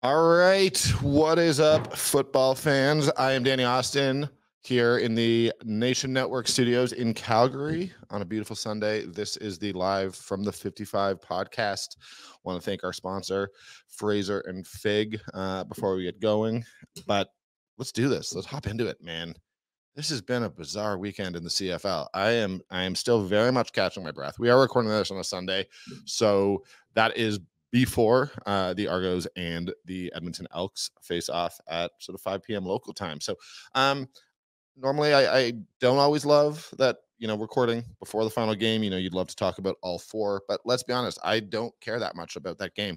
All right. What is up, football fans? I am Danny Austin here in the Nation Network studios in Calgary on a beautiful Sunday. This is the live from the 55 podcast. Want to thank our sponsor, Fraser and Fig, before we get going. But let's do this. Let's hop into it, man. This has been a bizarre weekend in the CFL. I am still very much catching my breath. We are recording this on a Sunday, so that is before the Argos and the Edmonton Elks face off at sort of 5 p.m. local time. So normally I don't always love that, recording before the final game. You'd love to talk about all four, but let's be honest, I don't care that much about that game.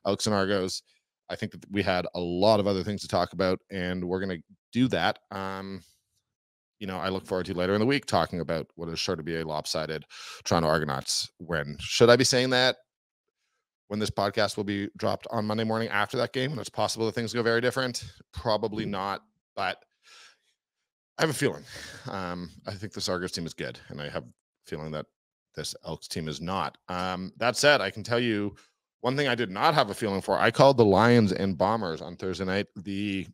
Elks and Argos, I think that we had a lot of other things to talk about, and we're going to do that. I look forward to later in the week talking about what is sure to be a lopsided Toronto Argonauts win. Should I be saying that when this podcast will be dropped on Monday morning after that game? And it's possible that things go very different. Probably not, but I have a feeling. I think this Argos team is good, and I have a feeling that this Elks team is not. That said, I can tell you one thing I did not have a feeling for. I called the Lions and Bombers on Thursday night the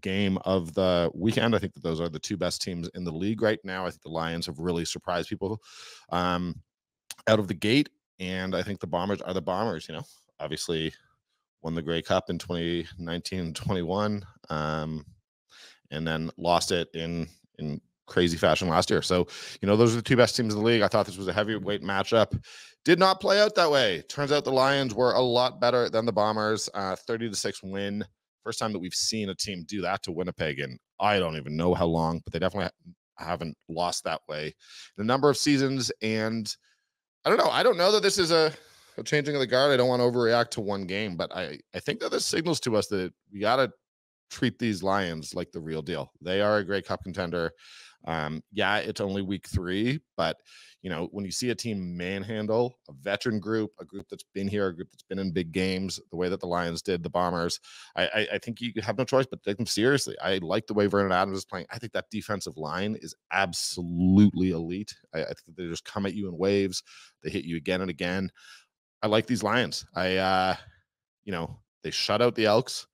game of the weekend. I think that those are the two best teams in the league right now. I think the Lions have really surprised people out of the gate, and I think the Bombers are the Bombers. Obviously won the Grey Cup in 2019 and 21, and then lost it in crazy fashion last year. So, those are the two best teams in the league. I thought this was a heavyweight matchup. Did not play out that way. Turns out the Lions were a lot better than the Bombers. 30-6 win. First time that we've seen a team do that to Winnipeg in I don't even know how long, but they definitely haven't lost that way in a number of seasons. And I don't know. I don't know that this is a changing of the guard. I don't want to overreact to one game, but I think that this signals to us that we got to treat these Lions like the real deal. They are a Grey Cup contender. Yeah, it's only week 3, but when you see a team manhandle a veteran group, a group that's been here, a group that's been in big games, the way that the Lions did the Bombers, I think you have no choice but take them seriously. I like the way Vernon Adams is playing. I think that defensive line is absolutely elite. I think they just come at you in waves. They hit you again and again. I like these Lions. They shut out the Elks.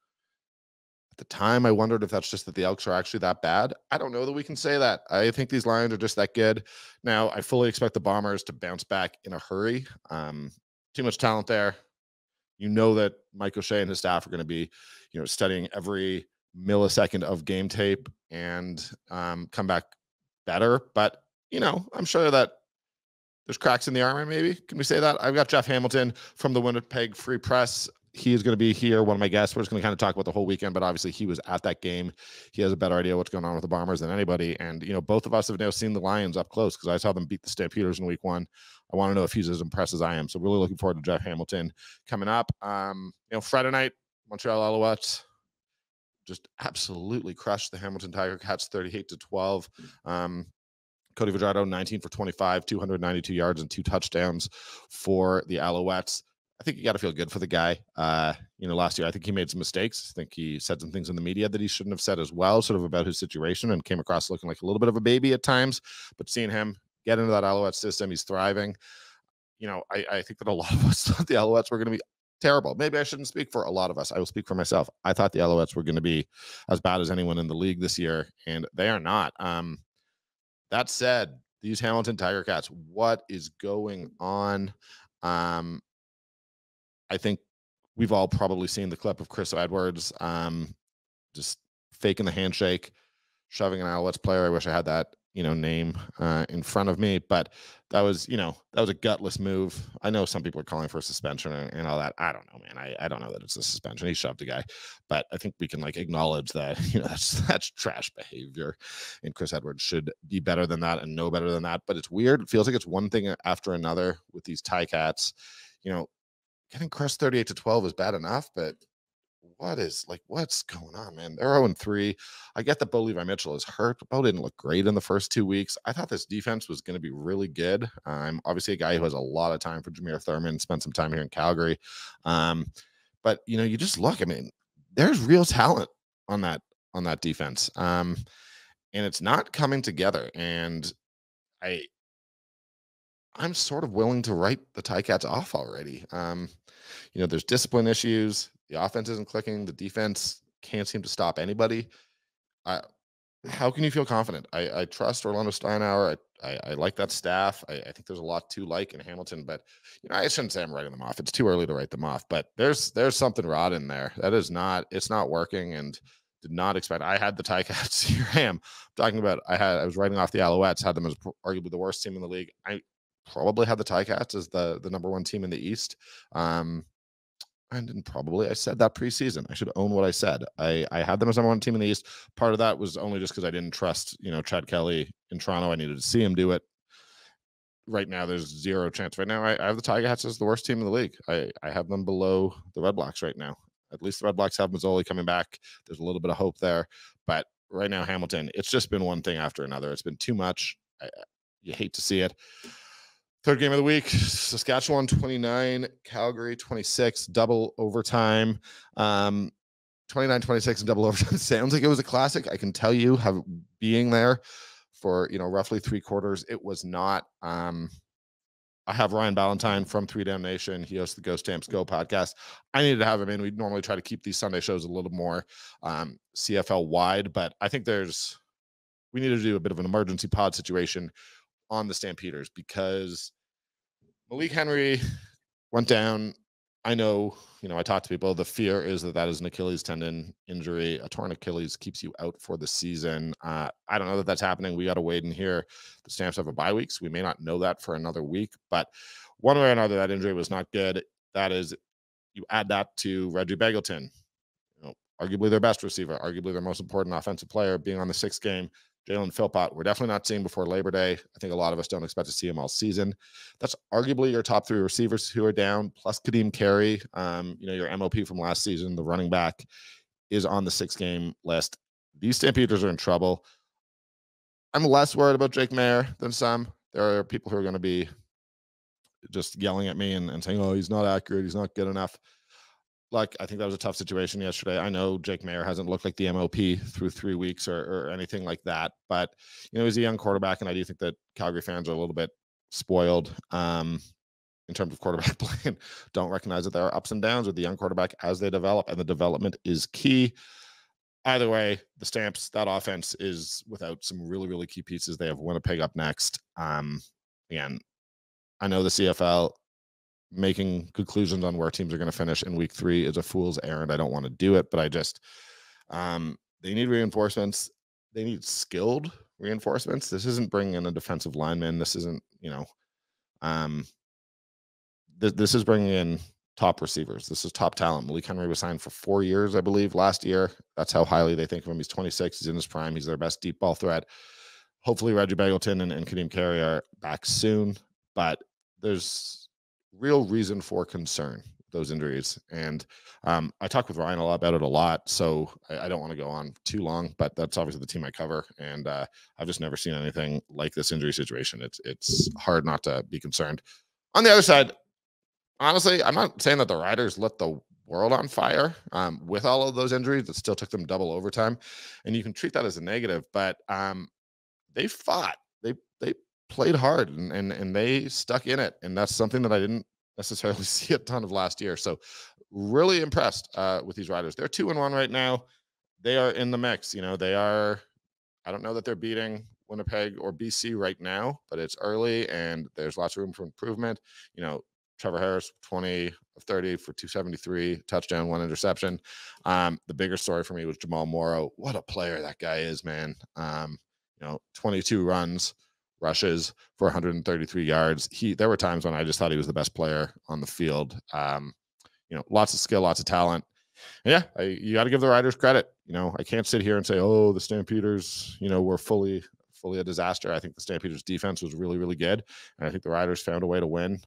At the time, I wondered if that's just that the Elks are actually that bad. I don't know that we can say that. I think these Lions are just that good. Now, I fully expect the Bombers to bounce back in a hurry. Too much talent there. You know that Mike O'Shea and his staff are going to be, studying every millisecond of game tape and come back better. But, I'm sure that there's cracks in the armor, maybe. Can we say that? I've got Jeff Hamilton from the Winnipeg Free Press. He is going to be here, one of my guests. We're just going to kind of talk about the whole weekend, but obviously he was at that game. He has a better idea what's going on with the Bombers than anybody. And, both of us have now seen the Lions up close because I saw them beat the Stampeders in week 1. I want to know if he's as impressed as I am. So really looking forward to Jeff Hamilton coming up. Friday night, Montreal Alouettes just absolutely crushed the Hamilton Tiger Cats 38-12. Cody Vadrado, 19 for 25, 292 yards and 2 touchdowns for the Alouettes. I think you got to feel good for the guy. Last year, I think he made some mistakes. I think he said some things in the media that he shouldn't have said as well, sort of about his situation, and came across looking like a little bit of a baby at times. But seeing him get into that Alouette system, he's thriving. I think that a lot of us thought the Alouettes were going to be terrible. Maybe I shouldn't speak for a lot of us. I will speak for myself. I thought the Alouettes were going to be as bad as anyone in the league this year, and they are not. That said, these Hamilton Tiger Cats, what is going on? I think we've all probably seen the clip of Chris Edwards just faking the handshake, shoving an Alouettes player. I wish I had that, name in front of me, but that was a gutless move. I know some people are calling for a suspension and all that. I don't know, man. I don't know that it's a suspension. He shoved a guy, but I think we can acknowledge that, that's trash behavior, and Chris Edwards should be better than that and know better than that. But it's weird. It feels like it's one thing after another with these Ticats. Getting crushed 38-12 is bad enough, but what's going on, man? They're 0-3. I get that Bo Levi Mitchell is hurt. Bo didn't look great in the first 2 weeks. I thought this defense was going to be really good. I'm obviously a guy who has a lot of time for Jameer Thurman, spent some time here in Calgary. But you just look, there's real talent on that defense. And it's not coming together. And I'm sort of willing to write the Ticats off already. There's discipline issues. The offense isn't clicking. The defense can't seem to stop anybody. How can you feel confident? I trust Orlando Steinauer. I like that staff. I think there's a lot to like in Hamilton, but I shouldn't say I'm writing them off. It's too early to write them off. But there's something rot in there. That is not. It's not working, and did not expect. I had the Ticats. Here I am talking about. I was writing off the Alouettes. Had them as arguably the worst team in the league. I probably had the Ticats as the number one team in the East. I didn't probably. I said that preseason. I should own what I said. I had them as number one team in the East. Part of that was only just because I didn't trust, Chad Kelly in Toronto. I needed to see him do it. Right now, there's zero chance. Right now, I have the Ticats as the worst team in the league. I have them below the Red Blacks right now. At least the Red Blacks have Mazzoli coming back. There's a little bit of hope there. But right now, Hamilton, it's just been one thing after another. It's been too much. You hate to see it. Third game of the week, Saskatchewan 29, Calgary 26, double overtime. 29-26 and double overtime. Sounds like it was a classic. I can tell you, being there for roughly 3/4, it was not. I have Ryan Ballantine from 3 Down Nation. He hosts the Ghost Stamps Go podcast. I needed to have him in. We normally try to keep these Sunday shows a little more CFL wide, but I think we need to do a bit of an emergency pod situation on the Stampeders because Malik Henry went down. I know, I talked to people. The fear is that is an Achilles tendon injury. A torn Achilles keeps you out for the season. I don't know that that's happening. We got to wait and hear. The Stamps have a bye week, so we may not know that for another week. But one way or another, that injury was not good. That is, you add that to Reggie Begelton, arguably their best receiver, arguably their most important offensive player, being on the 6th game. Jalen Philpott, we're definitely not seeing before Labor Day. I think a lot of us don't expect to see him all season. That's arguably your top 3 receivers who are down, plus Kadeem Carey, your MOP from last season, the running back, is on the 6-game list. These Stampeders are in trouble. I'm less worried about Jake Mayer than some. There are people who are going to be just yelling at me and saying, oh, he's not accurate, he's not good enough. Like, I think that was a tough situation yesterday. I know Jake Mayer hasn't looked like the MOP through 3 weeks or anything like that, but he's a young quarterback, and I do think that Calgary fans are a little bit spoiled in terms of quarterback play and don't recognize that there are ups and downs with the young quarterback as they develop, and the development is key. Either way, the Stamps, that offense is without some really, really key pieces. They have Winnipeg up next. Again, I know the CFL making conclusions on where teams are going to finish in week 3 is a fool's errand. I don't want to do it, but I just they need reinforcements. They need skilled reinforcements. This isn't bringing in a defensive lineman. This isn't this is bringing in top receivers. This is top talent. Malik Henry was signed for 4 years, I believe, last year. That's how highly they think of him. He's 26. He's in his prime. He's their best deep ball threat. Hopefully Reggie Begelton and Kadeem Carey are back soon, but there's real reason for concern, those injuries. And I talk with Ryan about it a lot, so I don't want to go on too long, but that's obviously the team I cover, and I've just never seen anything like this injury situation. It's hard not to be concerned. On the other side, honestly, I'm not saying that the Riders lit the world on fire with all of those injuries. It still took them double overtime, and you can treat that as a negative, but they fought. They played hard and they stuck in it, and that's something that I didn't necessarily see a ton of last year. So really impressed with these Riders. They're 2-1 right now. They are in the mix. They are. I don't know that they're beating Winnipeg or BC right now, but it's early and there's lots of room for improvement. Trevor Harris, 20 of 30 for 273, touchdown, 1 interception. The bigger story for me was Jamal Morrow. What a player that guy is, man. 22 rushes for 133 yards. There were times when I just thought he was the best player on the field. Lots of skill, lots of talent. And yeah, you got to give the Riders credit. I can't sit here and say, oh, the Stampeders, were fully a disaster. I think the Stampeders defense was really, really good. And I think the Riders found a way to win,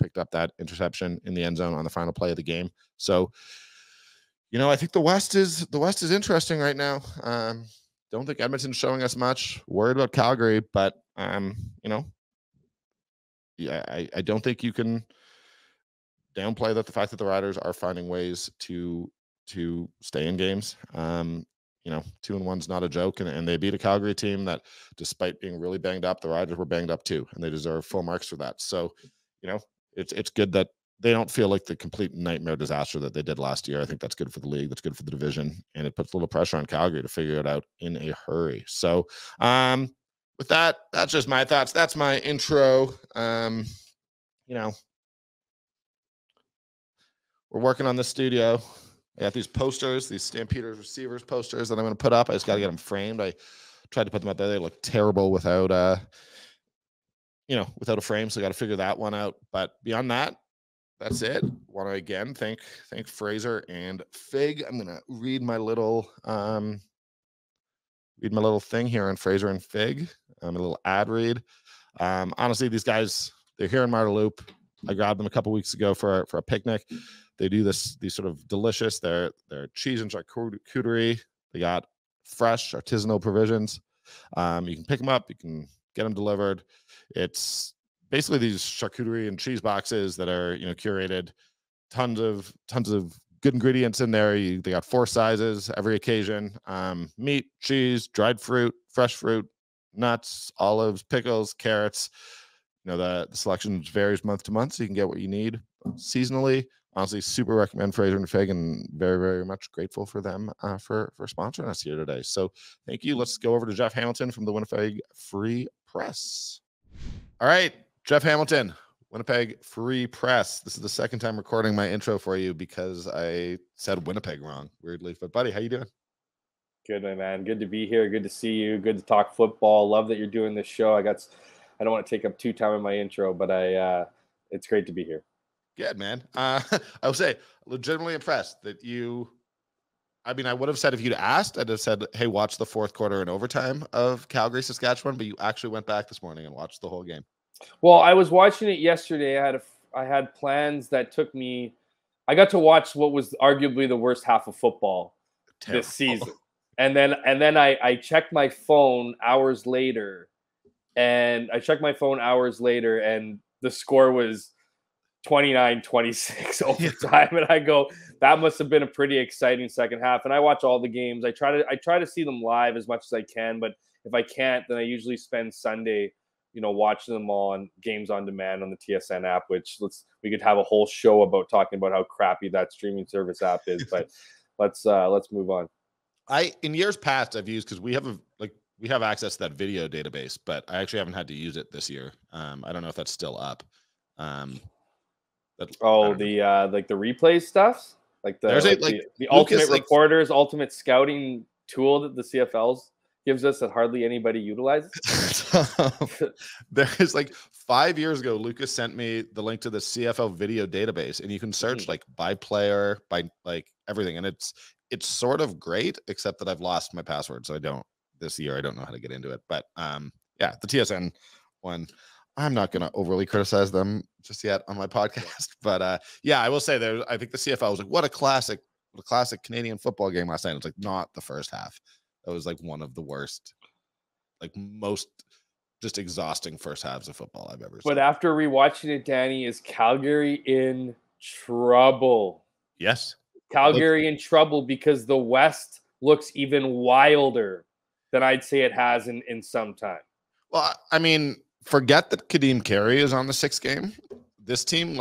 picked up that interception in the end zone on the final play of the game. So, I think the West is interesting right now. Don't think Edmonton's showing us much. Worried about Calgary, but I don't think you can downplay the fact that the Riders are finding ways to stay in games. 2-1's not a joke, and they beat a Calgary team that, despite being really banged up, the Riders were banged up too, and they deserve full marks for that. So, it's good that they don't feel like the complete nightmare disaster that they did last year. I think that's good for the league. That's good for the division, and it puts a little pressure on Calgary to figure it out in a hurry. So, with that, that's just my thoughts. That's my intro. You know, we're working on the studio. I got these posters, these Stampeders receivers posters that I'm going to put up. I just got to get them framed. I tried to put them up there. They look terrible without, without a frame. So I got to figure that one out. But beyond that, that's it. Want to again thank Fraser and Fig. I'm going to read my little thing here on Fraser and Fig. A little ad read. Honestly, these guys, they're here in Marteloup. I grabbed them a couple weeks ago for a picnic. They do these sort of delicious, their cheese and charcuterie. They got fresh artisanal provisions. You can pick them up. You can get them delivered. It's basically these charcuterie and cheese boxes that are, curated. Tons of good ingredients in there. They got 4 sizes every occasion. Meat, cheese, dried fruit, fresh fruit, nuts, olives, pickles, carrots. The selection varies month to month, so you can get what you need seasonally. Honestly, super recommend Fraser and Fig, and very, very much grateful for them for sponsoring us here today. So thank you. Let's go over to Jeff Hamilton from the Winnipeg Free Press. All right, Jeff Hamilton, Winnipeg Free Press. This is the second time recording my intro for you because I said Winnipeg wrong, weirdly. But buddy, how you doing? Good, my man. Good to be here. Good to see you. Good to talk football. Love that you're doing this show. I don't want to take up too time in my intro, but it's great to be here. Good, man. I would say legitimately impressed that you. I mean, I would have said if you'd asked, I'd have said, "Hey, watch the fourth quarter and overtime of Calgary, Saskatchewan." But you actually went back this morning and watched the whole game. Well, I was watching it yesterday. I had plans that took me. I got to watch what was arguably the worst half of football this season, and then I checked my phone hours later, and the score was 29-26 overtime. And I go, that must have been a pretty exciting second half. And I watch all the games. I try to see them live as much as I can, but if I can't, then I usually spend Sunday, watching them all on games on demand on the TSN app, which we could have a whole show about talking about how crappy that streaming service app is, but let's move on. In years past I've used, because we have access to that video database, but I actually haven't had to use it this year. I don't know if that's still up. The replay stuff, like the ultimate reporters, ultimate scouting tool that the CFLs gives us that hardly anybody utilizes. There's 5 years ago, Lucas sent me the link to the CFL video database, and you can search by player, by everything, and it's sort of great, except that I've lost my password, so this year I don't know how to get into it. But the TSN one, I'm not going to overly criticize them just yet on my podcast. But I will say I think the CFL was what a classic Canadian football game last night. It's not the first half. That was one of the worst, most just exhausting first halves of football I've ever seen. But after rewatching it, Danny, is Calgary in trouble? Yes. Calgary in trouble because the West looks even wilder than I'd say it has in some time. Well, I mean, forget that Kadeem Carey is on the 6th game. This team,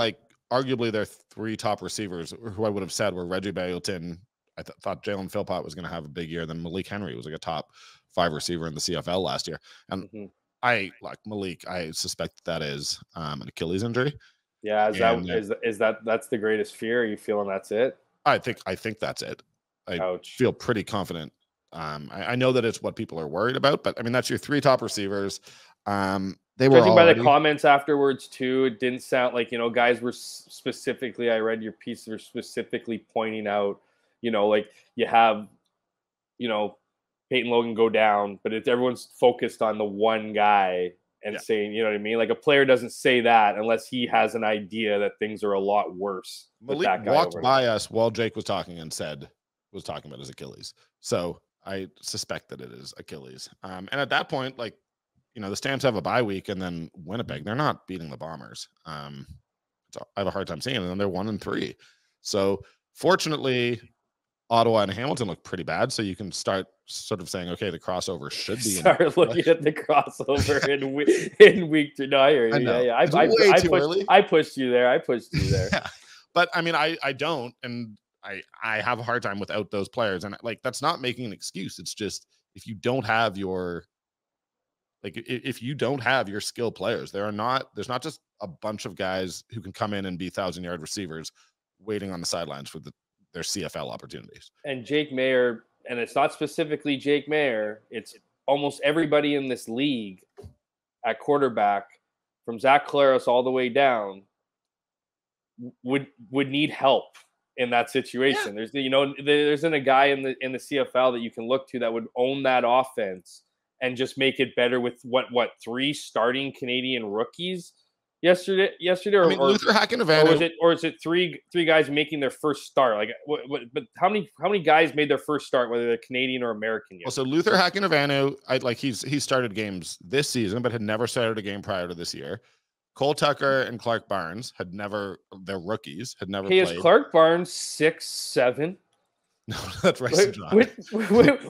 arguably their 3 top receivers, who I would have said were Reggie Ballantine. I thought Jalen Philpott was going to have a big year. Then Malik Henry was a top 5 receiver in the CFL last year. And I like Malik. I suspect that is an Achilles injury. Yeah, that's the greatest fear? Are you feeling that's it? I think that's it. I feel pretty confident. I know that it's what people are worried about, but I mean, that's your 3 top receivers. They were judging by the comments afterwards too, it didn't sound like, guys were specifically, I read your piece, were specifically pointing out, you have, Peyton Logan go down, but everyone's focused on the one guy and saying, you know what I mean? A player doesn't say that unless he has an idea that things are a lot worse. Malik walked by us while Jake was talking and was talking about his Achilles. So I suspect that it is Achilles. And at that point, the Stamps have a bye week, and then Winnipeg, they're not beating the Bombers. So I have a hard time seeing it, and they're 1-3. So fortunately, Ottawa and Hamilton look pretty bad. So you can start sort of saying, okay, the crossover should be. Start looking at the crossover in week 2. No, I hear you. Yeah. I pushed you there. Yeah. But I mean, I don't, and I have a hard time without those players. And like, that's not making an excuse. It's just, if you don't have your, like, if you don't have your skilled players, there's not just a bunch of guys who can come in and be 1,000-yard receivers waiting on the sidelines for their CFL opportunities. And Jake Maier, and it's not specifically Jake Maier, it's almost everybody in this league at quarterback, from Zach Collaros all the way down, would need help in that situation. Yeah. There isn't a guy in the CFL that you can look to that would own that offense and just make it better with what 3 starting Canadian rookies yesterday, I mean, Luther Hacken-Avanu, or is it three guys making their first start? Like, but how many guys made their first start, whether they're Canadian or American yet? Well, so Luther Hacken-Avanu, he started games this season, but had never started a game prior to this year. Cole Tucker and Clark Barnes they're rookies, had never played. Is Clark Barnes 6'7"? No, that's Bryson John.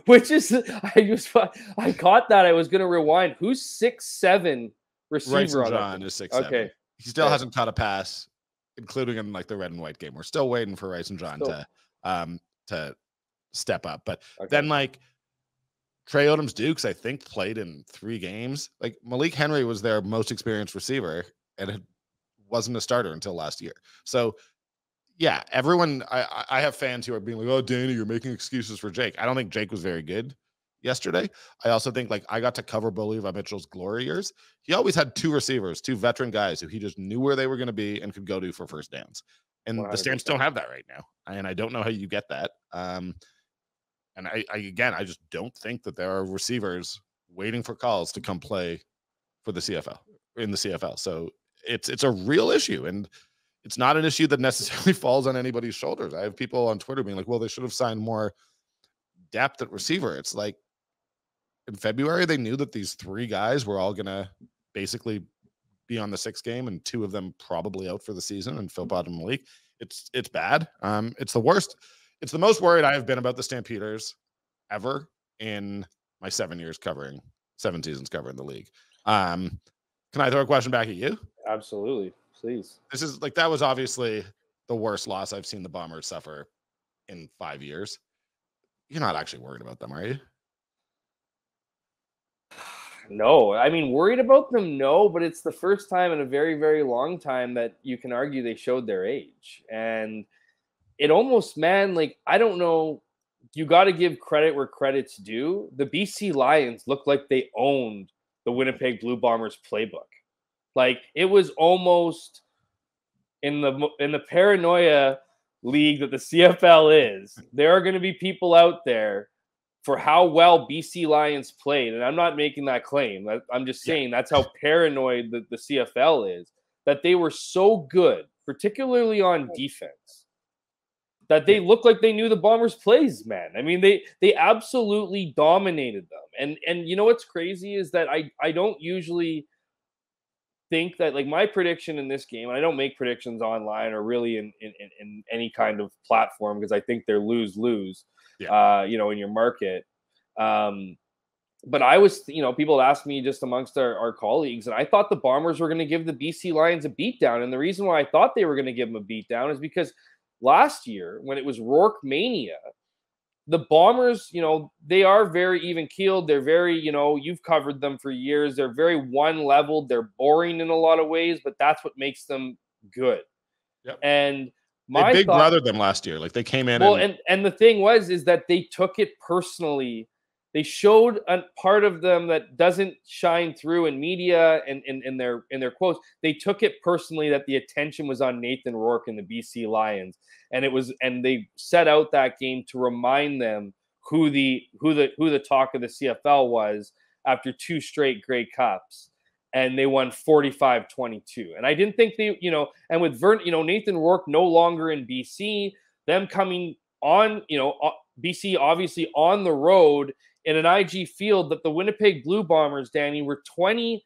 Which is, I caught that. I was going to rewind. Who's 6'7" receiver on John is 6'7". Okay. He still hasn't caught a pass, including in like the red and white game. We're still waiting for Bryson John to step up. But then like Trey Odoms Dukes, I think, played in 3 games. Like Malik Henry was their most experienced receiver and wasn't a starter until last year. So yeah, everyone, I have fans who are being like, oh, Danny, you're making excuses for Jake. I don't think Jake was very good yesterday. I also think, like, I got to cover Bo Levi Mitchell's glory years. He always had 2 receivers, 2 veteran guys who he just knew where they were going to be and could go to for first downs. And 100%. The Stamps don't have that right now. And I don't know how you get that. And I just don't think that there are receivers waiting for calls to come play for the CFL. So it's a real issue. And it's not an issue that necessarily falls on anybody's shoulders. I have people on Twitter being like, well, they should have signed more depth at receiver. It's like, in February, they knew that these 3 guys were all going to basically be on the 6th game, and 2 of them probably out for the season, and Philpott and Malik. It's bad. It's the worst. It's the most worried I have been about the Stampeders ever in my 7 seasons covering the league. Can I throw a question back at you? Absolutely. Please. This is like, that was obviously the worst loss I've seen the Bombers suffer in 5 years. You're not actually worried about them, are you? No, I mean, worried about them, no, but it's the first time in a very, very long time that you can argue they showed their age. And it almost, man, like, I don't know, you got to give credit where credit's due. The BC Lions looked like they owned the Winnipeg Blue Bombers playbook. Like, it was almost in the paranoia league that the CFL is. There are going to be people out there for how well BC Lions played, and I'm not making that claim. I'm just saying that's how paranoid the CFL is, that they were so good, particularly on defense, that they looked like they knew the Bombers' plays, man. I mean, they absolutely dominated them. And you know what's crazy is that I don't usually think that, like, my prediction in this game, and I don't make predictions online or really in any kind of platform because I think they're lose-lose, in your market. But I was, people asked me just amongst our colleagues, and I thought the Bombers were going to give the BC Lions a beatdown. And the reason why I thought they were going to give them a beatdown is because last year, when it was Rourke Mania, the Bombers, they are very even-keeled. They're very, you've covered them for years. They're very one-leveled. They're boring in a lot of ways, but that's what makes them good. Yep. And they big brother them last year. Like, they came in. Well, and the thing is that they took it personally. They showed a part of them that doesn't shine through in media and in their quotes. They took it personally that the attention was on Nathan Rourke and the BC Lions, and they set out that game to remind them who the talk of the CFL was after 2 straight Grey Cups, and they won 45-22. And I didn't think and with Nathan Rourke no longer in BC, them coming on, BC obviously on the road in an IG field, that the Winnipeg Blue Bombers, Danny, were 27-2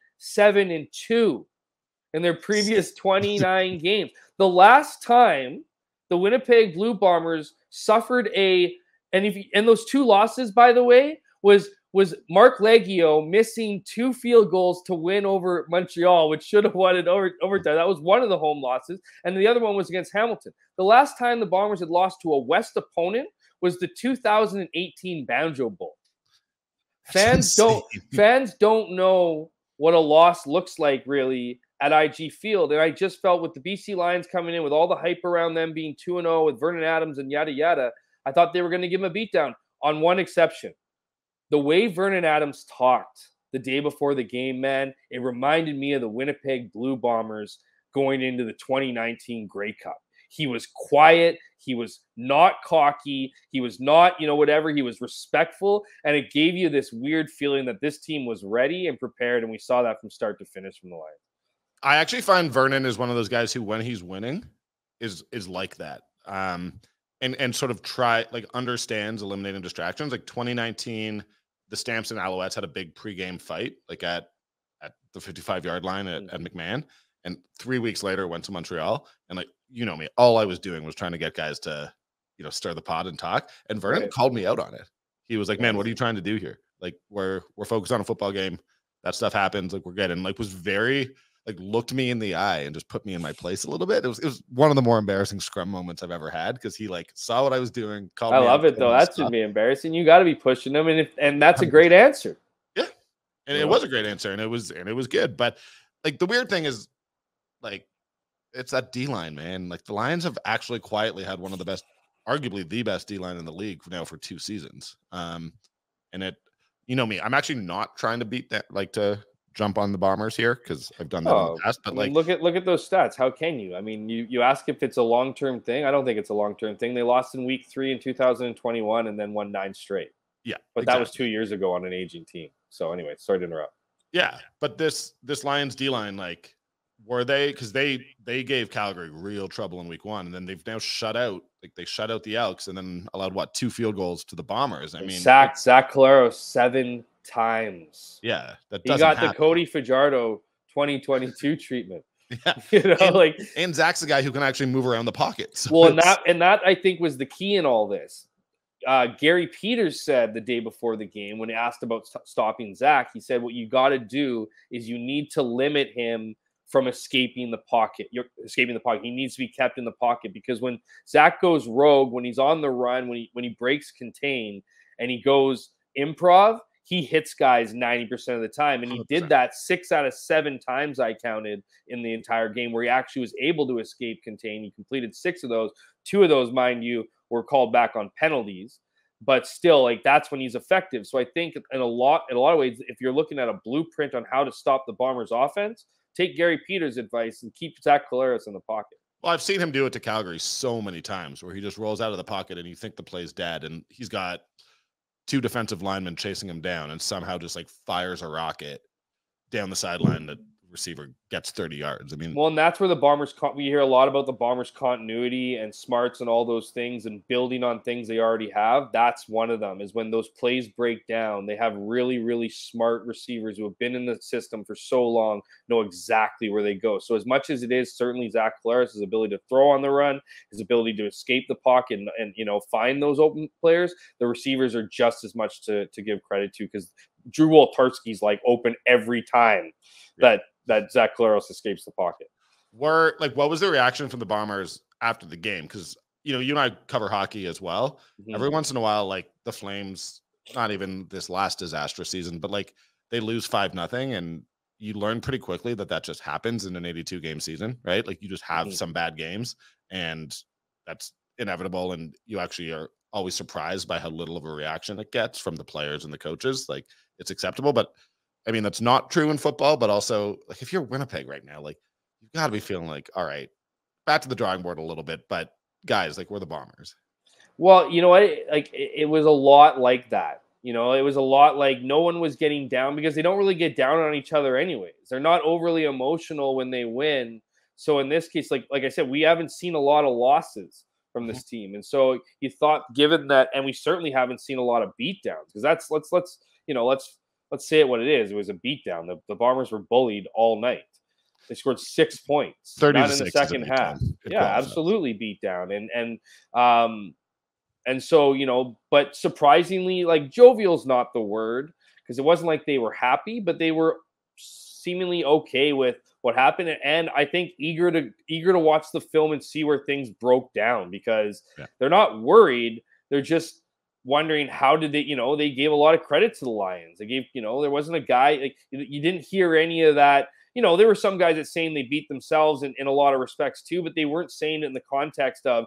in their previous 29 games. The last time the Winnipeg Blue Bombers suffered a And those 2 losses, by the way, was Mark Leggio missing 2 field goals to win over Montreal, which should have won it overtime. That was one of the home losses, and the other one was against Hamilton. The last time the Bombers had lost to a West opponent was the 2018 Banjo Bowl. Fans don't know what a loss looks like really at IG Field, and I just felt with the BC Lions coming in with all the hype around them being 2-0 with Vernon Adams and yada yada, I thought they were going to give him a beatdown. On one exception, the way Vernon Adams talked the day before the game, man, it reminded me of the Winnipeg Blue Bombers going into the 2019 Grey Cup. He was quiet. He was not cocky. He was not, whatever. He was respectful. And it gave you this weird feeling that this team was ready and prepared. And we saw that from start to finish from the Lions. I actually find Vernon is one of those guys who, when he's winning, is like that. And sort of understands eliminating distractions. Like 2019, the Stamps and Alouettes had a big pregame fight, like at the 55-yard line at McMahon. And 3 weeks later, went to Montreal. And me, all I was doing was trying to get guys to, stir the pot and talk. And Vernon called me out on it. He was like, "Man, what are you trying to do here? Like, we're focused on a football game. That stuff happens. Like, we're getting." Was very looked me in the eye and just put me in my place a little bit. It was one of the more embarrassing scrum moments I've ever had, because he saw what I was doing. Called me. I love it though. That should be embarrassing. You got to be pushing him, and that's a great answer. Yeah, and it was a great answer, and it was good. But the weird thing is, it's that D-line, man. The Lions have actually quietly had one of the best, arguably the best D-line in the league now for 2 seasons. And it, me, I'm actually not trying to beat that, to jump on the Bombers here, because I've done that in the past. But look at those stats. How can you? I mean, you ask if it's a long-term thing. I don't think it's a long-term thing. They lost in week 3 in 2021 and then won 9 straight. Yeah, but exactly. That was 2 years ago on an aging team. So anyway, sorry to interrupt. Yeah, but this Lions D-line, were they, because they gave Calgary real trouble in week 1, and then they've now shut out the Elks, and then allowed 2 field goals to the Bombers. I mean, sacked Zach Collaros 7 times. Yeah, he got the Cody Fajardo 2022 treatment. Yeah, and Zach's the guy who can actually move around the pocket. So well, and that I think was the key in all this. Gary Peters said the day before the game, when he asked about stopping Zach, he said, "What you got to do is you need to limit him from escaping the pocket. He needs to be kept in the pocket, because when Zach goes rogue, when he's on the run, when he breaks contain and he goes improv, he hits guys 90% of the time." And he 100%. Did that 6 out of 7 times I counted in the entire game, where he actually was able to escape contain. He completed 6 of those. 2 of those, mind you, were called back on penalties. But still, that's when he's effective. So I think in a lot of ways, if you're looking at a blueprint on how to stop the Bombers' offense, take Gary Peters' advice and keep Zach Collaros in the pocket. Well, I've seen him do it to Calgary so many times, where he just rolls out of the pocket and you think the play's dead, and he's got 2 defensive linemen chasing him down, and somehow just fires a rocket down the sideline that receiver gets 30 yards. I mean, well, and that's where the Bombers, we hear a lot about the Bombers' continuity and smarts and all those things, and building on things they already have. That's one of them, is when those plays break down, they have really, really smart receivers who have been in the system for so long, know exactly where they go. So as much as it is certainly Zach Collaros' ability to throw on the run, his ability to escape the pocket and find those open players, the receivers are just as much to give credit to, because Drew Woltarski's open every time that Zach Collaros escapes the pocket. What was the reaction from the Bombers after the game? Because you and I cover hockey as well. Mm-hmm. Every once in a while, the Flames, not even this last disastrous season, but they lose 5-0, and you learn pretty quickly that just happens in an 82 game season, right? You just have some bad games, and that's inevitable. And you actually are always surprised by how little of a reaction it gets from the players and the coaches. It's acceptable, but I mean, that's not true in football, but also if you're Winnipeg right now, you've got to be feeling all right, back to the drawing board a little bit, but guys, we're the Bombers. Well, you know what? It was a lot like that. It was a lot no one was getting down, because they don't really get down on each other anyways. They're not overly emotional when they win. So in this case, like I said, we haven't seen a lot of losses from this team. And so you thought, given that, and we certainly haven't seen a lot of beatdowns, because that's, let's say it what it is. It was a beatdown. The Bombers were bullied all night. They scored 6 points, not in the second half. Yeah, absolutely beat down. And And so, but surprisingly, like jovial's not the word, because it wasn't like they were happy, but they were seemingly okay with what happened, and I think eager to watch the film and see where things broke down, because they're not worried. They're just wondering how did they gave a lot of credit to the Lions. They gave, there wasn't a guy, like, you didn't hear any of that. There were some guys that saying they beat themselves in a lot of respects too, but they weren't saying it in the context of,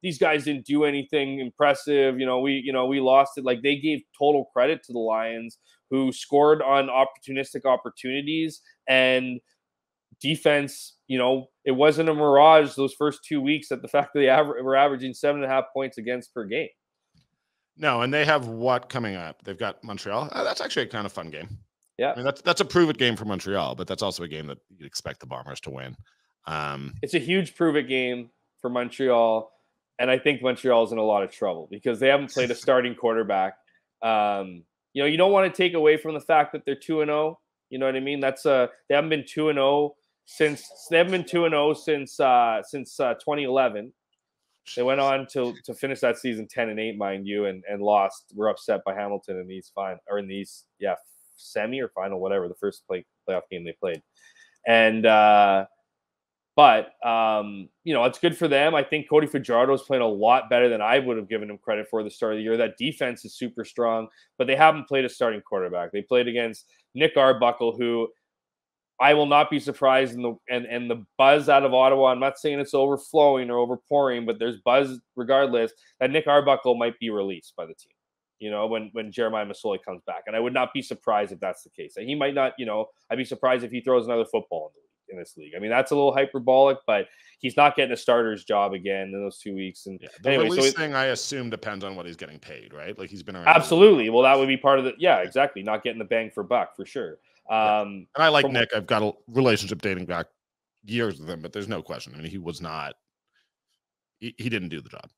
these guys didn't do anything impressive. We lost it. Like, they gave total credit to the Lions, who scored on opportunistic opportunities, and defense, it wasn't a mirage those first 2 weeks at the fact that they were averaging 7.5 points against per game. No, and they have what coming up? They've got Montreal. That's actually a kind of fun game. Yeah, I mean, that's a prove-it game for Montreal, but that's also a game that you'd expect the Bombers to win. It's a huge prove-it game for Montreal, and I think Montreal's in a lot of trouble because they haven't played a starting quarterback. You don't want to take away from the fact that they're 2-0. You know what I mean? That's they haven't been 2-0 since 2011. They went on to finish that season 10-8, mind you, and lost. We're upset by Hamilton in the East semi or final, whatever, the first playoff game they played. And but it's good for them. I think Cody Fajardo is playing a lot better than I would have given him credit for the start of the year. That defense is super strong, but they haven't played a starting quarterback. They played against Nick Arbuckle, who I will not be surprised in the buzz out of Ottawa. I'm not saying it's overflowing or overpouring, but there's buzz regardless that Nick Arbuckle might be released by the team. When Jeremiah Masoli comes back, and I would not be surprised if that's the case. He might not. I'd be surprised if he throws another football in this league. I mean, that's a little hyperbolic, but he's not getting a starter's job again in those 2 weeks. And the release thing, I assume, depends on what he's getting paid, right? Like, he's been around. Absolutely. Well, that would be part of the. Yeah, exactly. Not getting the bang for buck for sure. And I like Nick. I've got a relationship dating back years with him, but there's no question. I mean, he was not. He didn't do the job.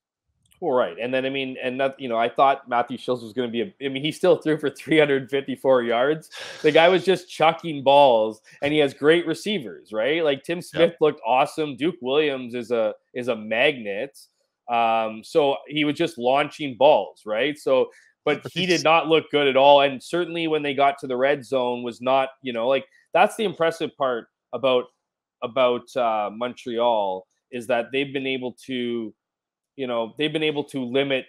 Well, right. And then, I thought Matthew Schultz was going to be he still threw for 354 yards. The guy was just chucking balls, and he has great receivers, right? Like, Tim Smith looked awesome. Duke Williams is a magnet. So he was just launching balls, right? So, but he did not look good at all. And certainly when they got to the red zone was not, that's the impressive part about Montreal, is that they've been able to limit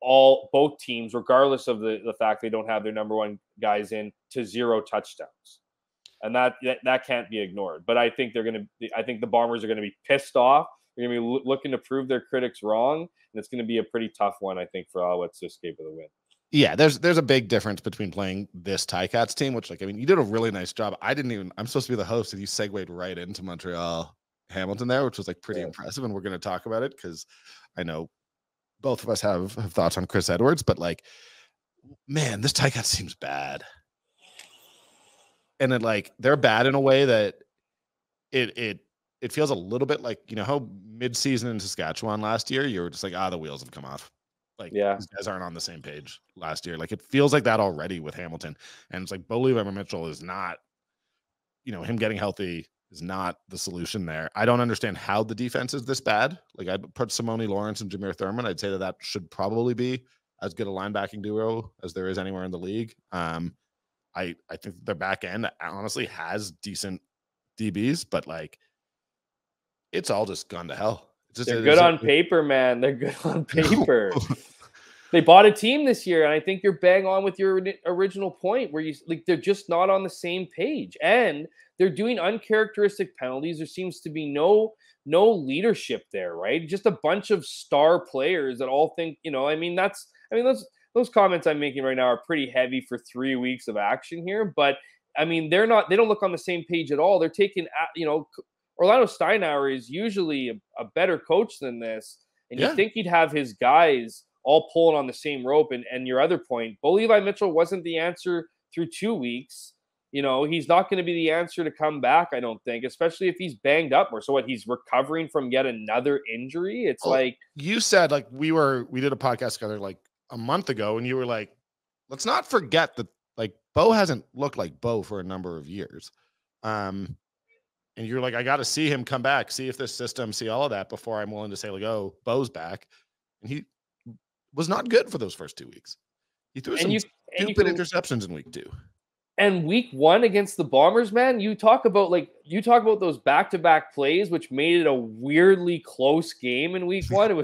both teams, regardless of the fact they don't have their number one guys in, to 0 touchdowns. And that can't be ignored. But I think the Bombers are going to be pissed off. They're going to be looking to prove their critics wrong. And it's going to be a pretty tough one, I think, for Ottawa to escape with a win. Yeah, there's a big difference between playing this Ticats team, which, you did a really nice job. I'm supposed to be the host, and you segued right into Montreal Hamilton there, which was pretty impressive. And we're going to talk about it because I know both of us have thoughts on Chris Edwards, but man, this Ticats seems bad. And they're bad in a way that it feels a little bit like, how mid-season in Saskatchewan last year, you were just the wheels have come off. These guys aren't on the same page last year. It feels like that already with Hamilton. And it's Bo Levi-Mitchell is not, him getting healthy is not the solution there. I don't understand how the defense is this bad. I'd put Simone Lawrence and Jameer Thurman. I'd say that should probably be as good a linebacking duo as there is anywhere in the league. I think their back end honestly has decent DBs, but it's all just gone to hell. They're good on paper, man. They're good on paper. They bought a team this year, and I think you're bang on with your original point, where they're just not on the same page, and they're doing uncharacteristic penalties. There seems to be no leadership there, right? Just a bunch of star players that all think, those comments I'm making right now are pretty heavy for 3 weeks of action here, but they don't look on the same page at all. They're taking, Orlando Steinauer is usually a better coach than this, and you think he'd have his guys all pulling on the same rope. And your other point, Bo Levi-Mitchell wasn't the answer through 2 weeks. He's not going to be the answer to come back, I don't think, especially if he's banged up more. So what, he's recovering from yet another injury? It's you said, we did a podcast together a month ago, and you were let's not forget that Bo hasn't looked like Bo for a number of years. And you're I got to see him come back, see if this system, see all of that before I'm willing to say, oh, Bo's back. And was not good for those first 2 weeks. He threw some stupid interceptions in week 2. And week 1 against the Bombers, man, you talk about those back-to-back plays, which made it a weirdly close game in week 1. It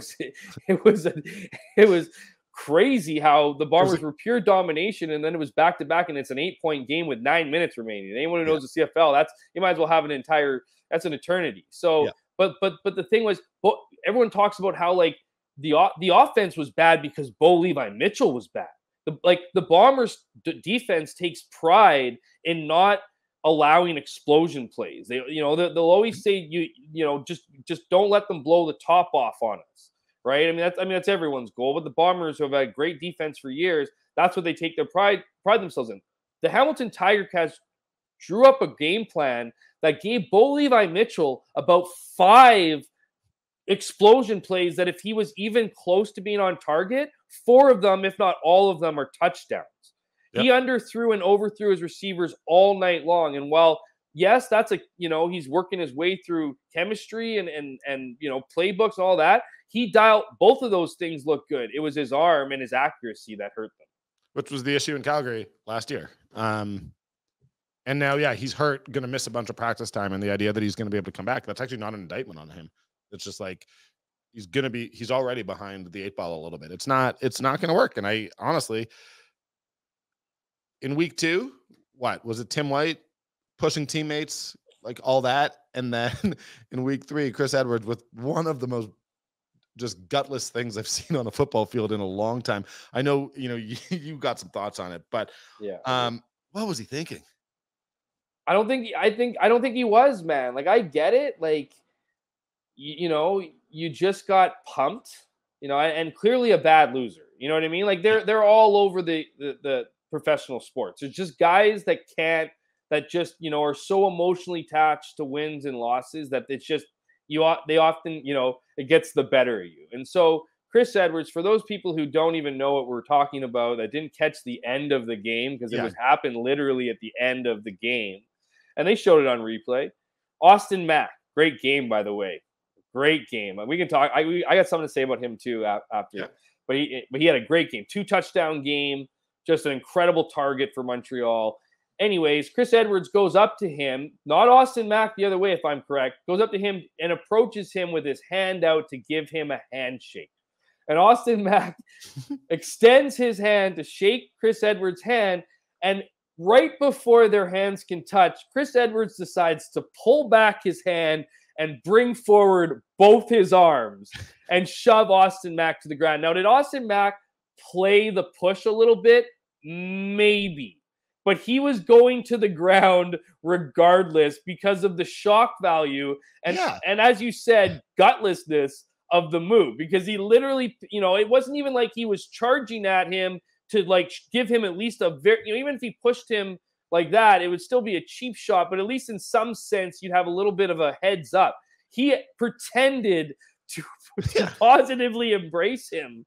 was crazy how the Bombers were pure domination, and then it was back-to-back, and it's an 8-point game with 9 minutes remaining. Anyone who knows the CFL, you might as well have that's an eternity. So, but the thing was, everyone talks about how like the offense was bad because Bo Levi Mitchell was bad. The Bombers defense takes pride in not allowing explosion plays. They'll always say just don't let them blow the top off on us, right? I mean that's everyone's goal. But the Bombers, who have had great defense for years, that's what they take their pride themselves in. The Hamilton Tiger Cats drew up a game plan that gave Bo Levi Mitchell about 5 explosion plays that if he was even close to being on target, 4 of them, if not all of them, are touchdowns. Yep. He underthrew and overthrew his receivers all night long. And while, yes, that's he's working his way through chemistry and playbooks and all that, both of those things look good. It was his arm and his accuracy that hurt them. Which was the issue in Calgary last year. And now, he's hurt, going to miss a bunch of practice time. And the idea that he's going to be able to come back, that's actually not an indictment on him. It's just like he's already behind the 8 ball a little bit. It's not going to work. And I honestly, in week 2, what was it? Tim White pushing teammates, like all that. And then in week 3, Chris Edwards with one of the most just gutless things I've seen on a football field in a long time. I know, you got some thoughts on it, but what was he thinking? I don't think he was, man. Like, I get it. Like, you just got pumped, and clearly a bad loser. You know what I mean? Like they're all over the professional sports. There's just guys that are so emotionally attached to wins and losses that it's just they often it gets the better of you. And so Chris Edwards, for those people who don't even know what we're talking about, that didn't catch the end of the game because it happened literally at the end of the game, and they showed it on replay. Austin Mack, great game, by the way. Great game. We can talk. I got something to say about him too after. But he had a great game. 2-touchdown game. Just an incredible target for Montreal. Anyways, Chris Edwards goes up to him, not Austin Mack the other way, if I'm correct, goes up to him and approaches him with his hand out to give him a handshake. And Austin Mack extends his hand to shake Chris Edwards' hand, and right before their hands can touch, Chris Edwards decides to pull back his hand and bring forward both his arms and shove Austin Mack to the ground. Now, did Austin Mack play the push a little bit? Maybe. But he was going to the ground regardless because of the shock value and as you said, gutlessness of the move. Because he literally, it wasn't even like he was charging at him to like give him at least a very, even if he pushed him like that, it would still be a cheap shot, but at least in some sense, you'd have a little bit of a heads up. He pretended to positively embrace him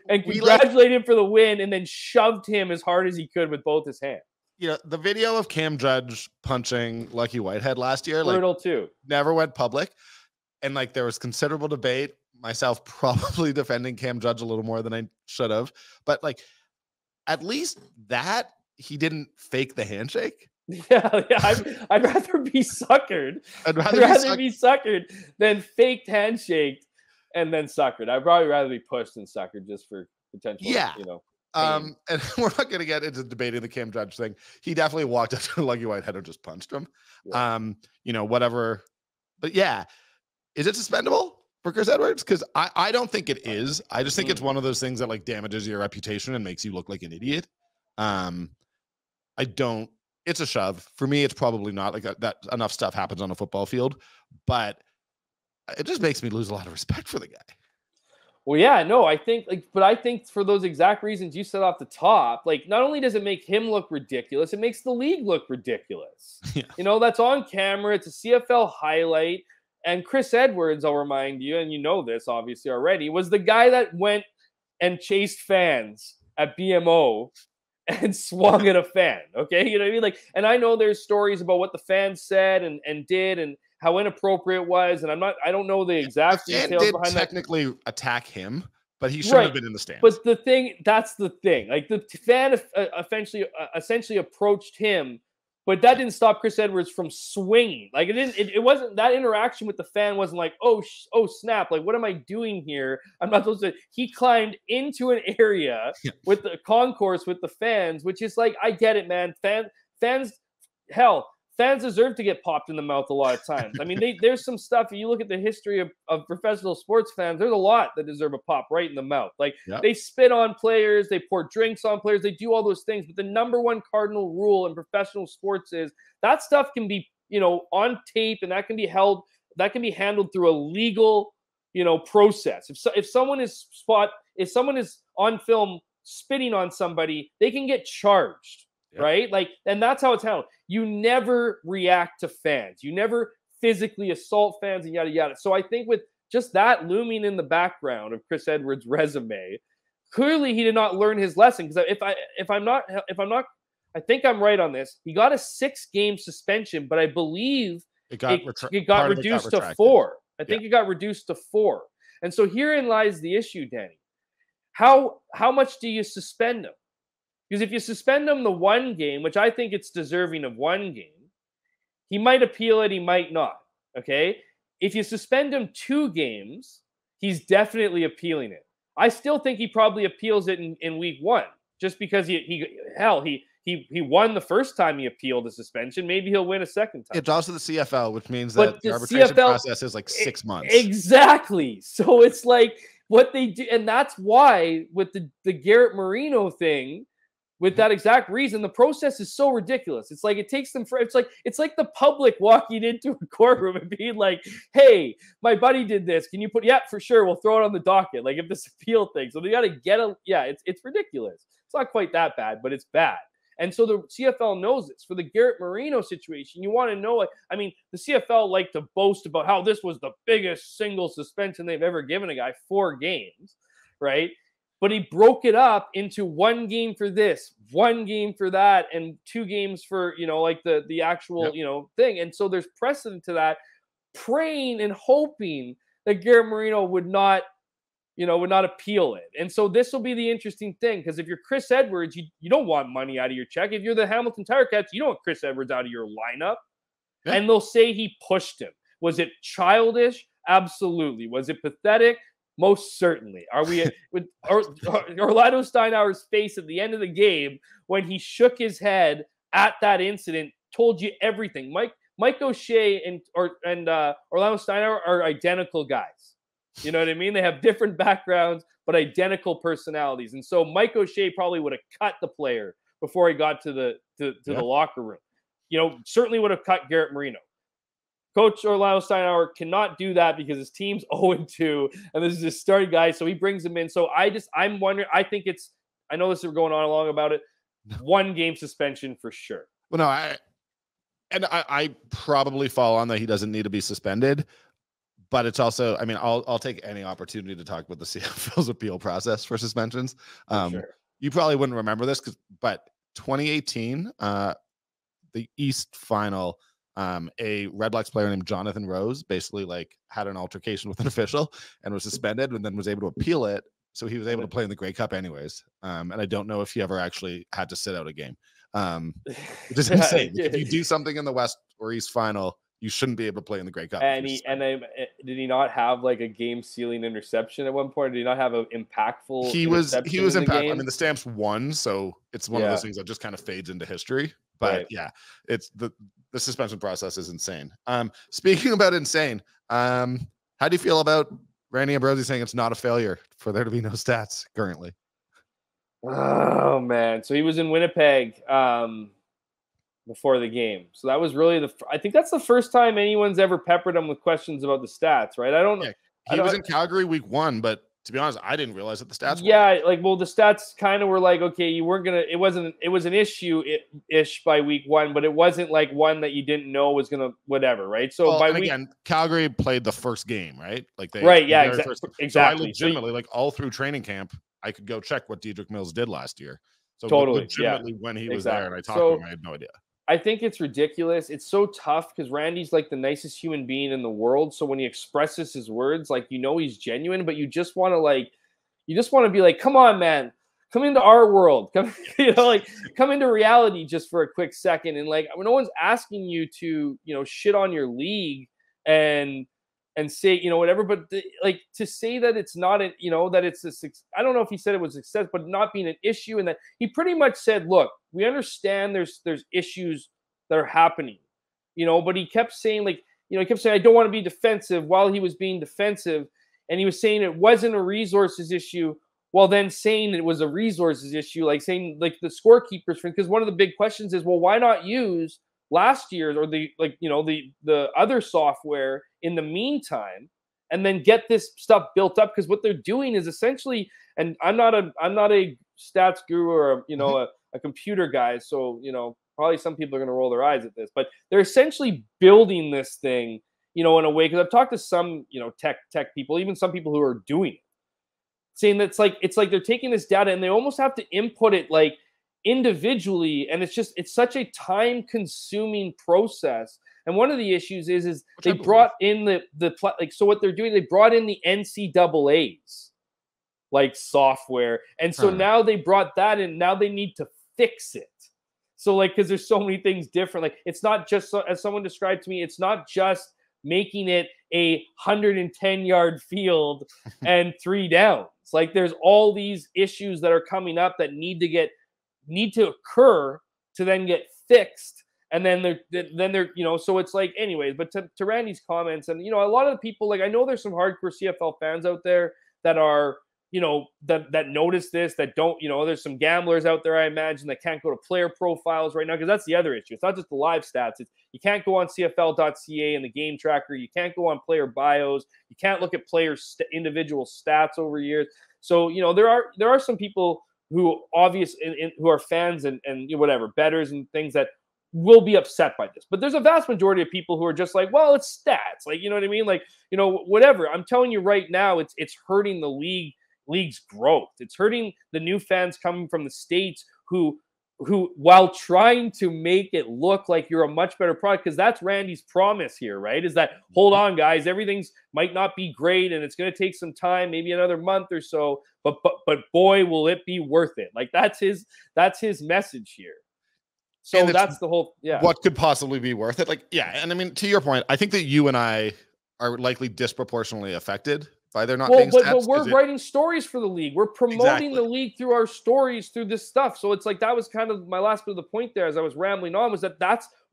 and congratulate him for the win, and then shoved him as hard as he could with both his hands. The video of Cam Judge punching Lucky Whitehead last year, brutal too, never went public. And there was considerable debate, myself probably defending Cam Judge a little more than I should have. But at least that he didn't fake the handshake. Yeah. I'd rather be suckered. I'd rather be suckered than faked handshaked and then suckered. I'd probably rather be pushed than suckered just for potential. Yeah. And we're not going to get into debating the Cam Judge thing. He definitely walked up to Lucky Whitehead and just punched him. Yeah. Whatever. But yeah, is it suspendable for Chris Edwards? Because I don't think it is. I just think it's one of those things that damages your reputation and makes you look like an idiot. It's a shove. For me, it's probably not that enough stuff happens on a football field, but it just makes me lose a lot of respect for the guy. Well, yeah, no, I think for those exact reasons you said off the top, not only does it make him look ridiculous, it makes the league look ridiculous. Yeah. That's on camera. It's a CFL highlight. And Chris Edwards, I'll remind you, and you know this obviously already, was the guy that went and chased fans at BMO and swung at a fan. Okay. You know what I mean? And I know there's stories about what the fans said and did and how inappropriate it was. And I don't know the exact details behind that. Technically attack him, but he shouldn't have been in the stands. But that's the thing. Like the fan essentially approached him, but that didn't stop Chris Edwards from swinging. Like it wasn't that interaction with the fan wasn't like, oh snap, like what am I doing here? I'm not supposed to. He climbed into an area with the concourse with the fans, which is like, I get it, man. Fans deserve to get popped in the mouth a lot of times. I mean, there's some stuff. If you look at the history of professional sports fans, there's a lot that deserve a pop right in the mouth. Like they spit on players, they pour drinks on players, they do all those things. But the number one cardinal rule in professional sports is that stuff can be, on tape, and that can be handled through a legal, process. If someone is on film spitting on somebody, they can get charged. Yep. Right? Like, and that's how it's handled. You never react to fans. You never physically assault fans and yada, yada. So I think with just that looming in the background of Chris Edwards' resume, clearly he did not learn his lesson. Because if I'm not, I think I'm right on this. He got a 6-game suspension, but I believe it got reduced to 4. I think it got reduced to 4. And so herein lies the issue, Danny. How much do you suspend him? Because if you suspend him the 1 game, which I think it's deserving of 1 game, he might appeal it, he might not. Okay? If you suspend him 2 games, he's definitely appealing it. I still think he probably appeals it in week 1, just because he won the first time he appealed the suspension. Maybe he'll win a second time. It's also the CFL, which means that the arbitration process is like 6 months. Exactly. So it's like what they do, and that's why with the Garrett Marino thing. With that exact reason, the process is so ridiculous. It's like it takes them it's like the public walking into a courtroom and being like, "Hey, my buddy did this. Can you put? Yeah, for sure. We'll throw it on the docket." Like if this appeal thing. So they got to get it's ridiculous. It's not quite that bad, but it's bad. And so the CFL knows this. For the Garrett Marino situation, you want to know. The CFL like to boast about how this was the biggest single suspension they've ever given a guy, 4 games, right? But he broke it up into 1 game for this, 1 game for that, and 2 games for, the actual, thing. And so there's precedent to that, praying and hoping that Garrett Marino would not appeal it. And so this will be the interesting thing, because if you're Chris Edwards, you don't want money out of your check. If you're the Hamilton Tiger Cats, you don't want Chris Edwards out of your lineup. Yeah. And they'll say he pushed him. Was it childish? Absolutely. Was it pathetic? Most certainly. Are we with Orlando Steinauer's face at the end of the game when he shook his head at that incident? Told you everything. Mike O'Shea and Orlando Steinauer are identical guys. You know what I mean? They have different backgrounds but identical personalities. And so Mike O'Shea probably would have cut the player before he got to the locker room. Certainly would have cut Garrett Marino. Coach Orlando Steinauer cannot do that because his team's 0-2, and this is his starting guy, so he brings him in. So I'm wondering. I know this is going on long about it. 1 game suspension for sure. Well, no, I probably fall on that he doesn't need to be suspended, but it's also, I'll take any opportunity to talk about the CFL's appeal process for suspensions. Sure. You probably wouldn't remember this, but 2018, the East Final. A Red Blacks player named Jonathan Rose basically had an altercation with an official and was suspended, and then was able to appeal it. So he was able to play in the Grey Cup anyways. And I don't know if he ever actually had to sit out a game. Which is insane. If you do something in the West or East Final, you shouldn't be able to play in the Grey Cup. And did he not have a game sealing interception at one point? Did he not have an impactful? He was impactful. The Stamps won, so it's one of those things that just kind of fades into history. But it's the suspension process is insane. Speaking about insane, how do you feel about Randy Ambrosie saying it's not a failure for there to be no stats currently? Oh man, so he was in Winnipeg before the game, so that was really I think that's the first time anyone's ever peppered him with questions about the stats, right? I don't know. He was in Calgary week 1, but to be honest, I didn't realize that the stats the stats kind of were okay, you weren't gonna, it was an issue-ish by week 1, but it wasn't one that you didn't know was gonna whatever, right? So Calgary played the first game, right? Exactly. So I legitimately, all through training camp, I could go check what Dedrick Mills did last year. So legitimately when he was there and I talked to him, I had no idea. I think it's ridiculous. It's so tough because Randy's the nicest human being in the world. So when he expresses his words, he's genuine, but you just want to You just want to be like, come on, man, come into our world, come, like come into reality just for a quick second. And like, no one's asking you to, shit on your league and say, whatever, but like to say that it's not that it's I don't know if he said it was a success, but not being an issue. And that he pretty much said, look, we understand there's issues that are happening, but he kept saying like, he kept saying, I don't want to be defensive while he was being defensive. And he was saying it wasn't a resources issue, while then saying it was a resources issue, like saying like the scorekeepers, because one of the big questions is, well, why not use last year's or the other software in the meantime, and then get this stuff built up? Because what they're doing is essentially, and I'm not a stats guru or a computer guy, so probably some people are going to roll their eyes at this, but they're essentially building this thing, in a way, because I've talked to some, tech people, even some people who are doing it, saying that it's like they're taking this data and they almost have to input it like individually, and it's such a time-consuming process. And one of the issues is they brought in so what they're doing, they brought in the NCAA's like software, and so now they brought that in. Now they need to fix it. So like, because there's so many things different. Like, it's not just, as someone described to me, it's not just making it a 110-yard field and 3 downs. Like, there's all these issues that are coming up that need to occur to then get fixed. And then they're so it's like, anyways, but to Randy's comments, and a lot of the people, like, I know there's some hardcore CFL fans out there that are that notice this, that don't, there's some gamblers out there, I imagine, that can't go to player profiles right now, because that's the other issue. It's not just the live stats. It's, you can't go on CFL.ca and the game tracker. You can't go on player bios. You can't look at players' individual stats over years. So, there are some people who who are fans and whatever, bettors and things, that will be upset by this. But there's a vast majority of people who are just like, well, it's stats. Like, you know what I mean? Like, whatever. I'm telling you right now, it's hurting the league's growth. It's hurting the new fans coming from the States who while trying to make it look like you're a much better product, because that's Randy's promise here, right? Is that, hold on, guys, everything's might not be great and it's going to take some time, maybe another month or so, but boy, will it be worth it. Like, that's his message here. So that's the whole, what could possibly be worth it? Like, yeah. And I mean, to your point, I think that you and I are likely disproportionately affected by there not being stats. But we're writing stories for the league. We're promoting the league through our stories, through this stuff. So it's like, that was kind of my last bit of the point there as I was rambling on, was that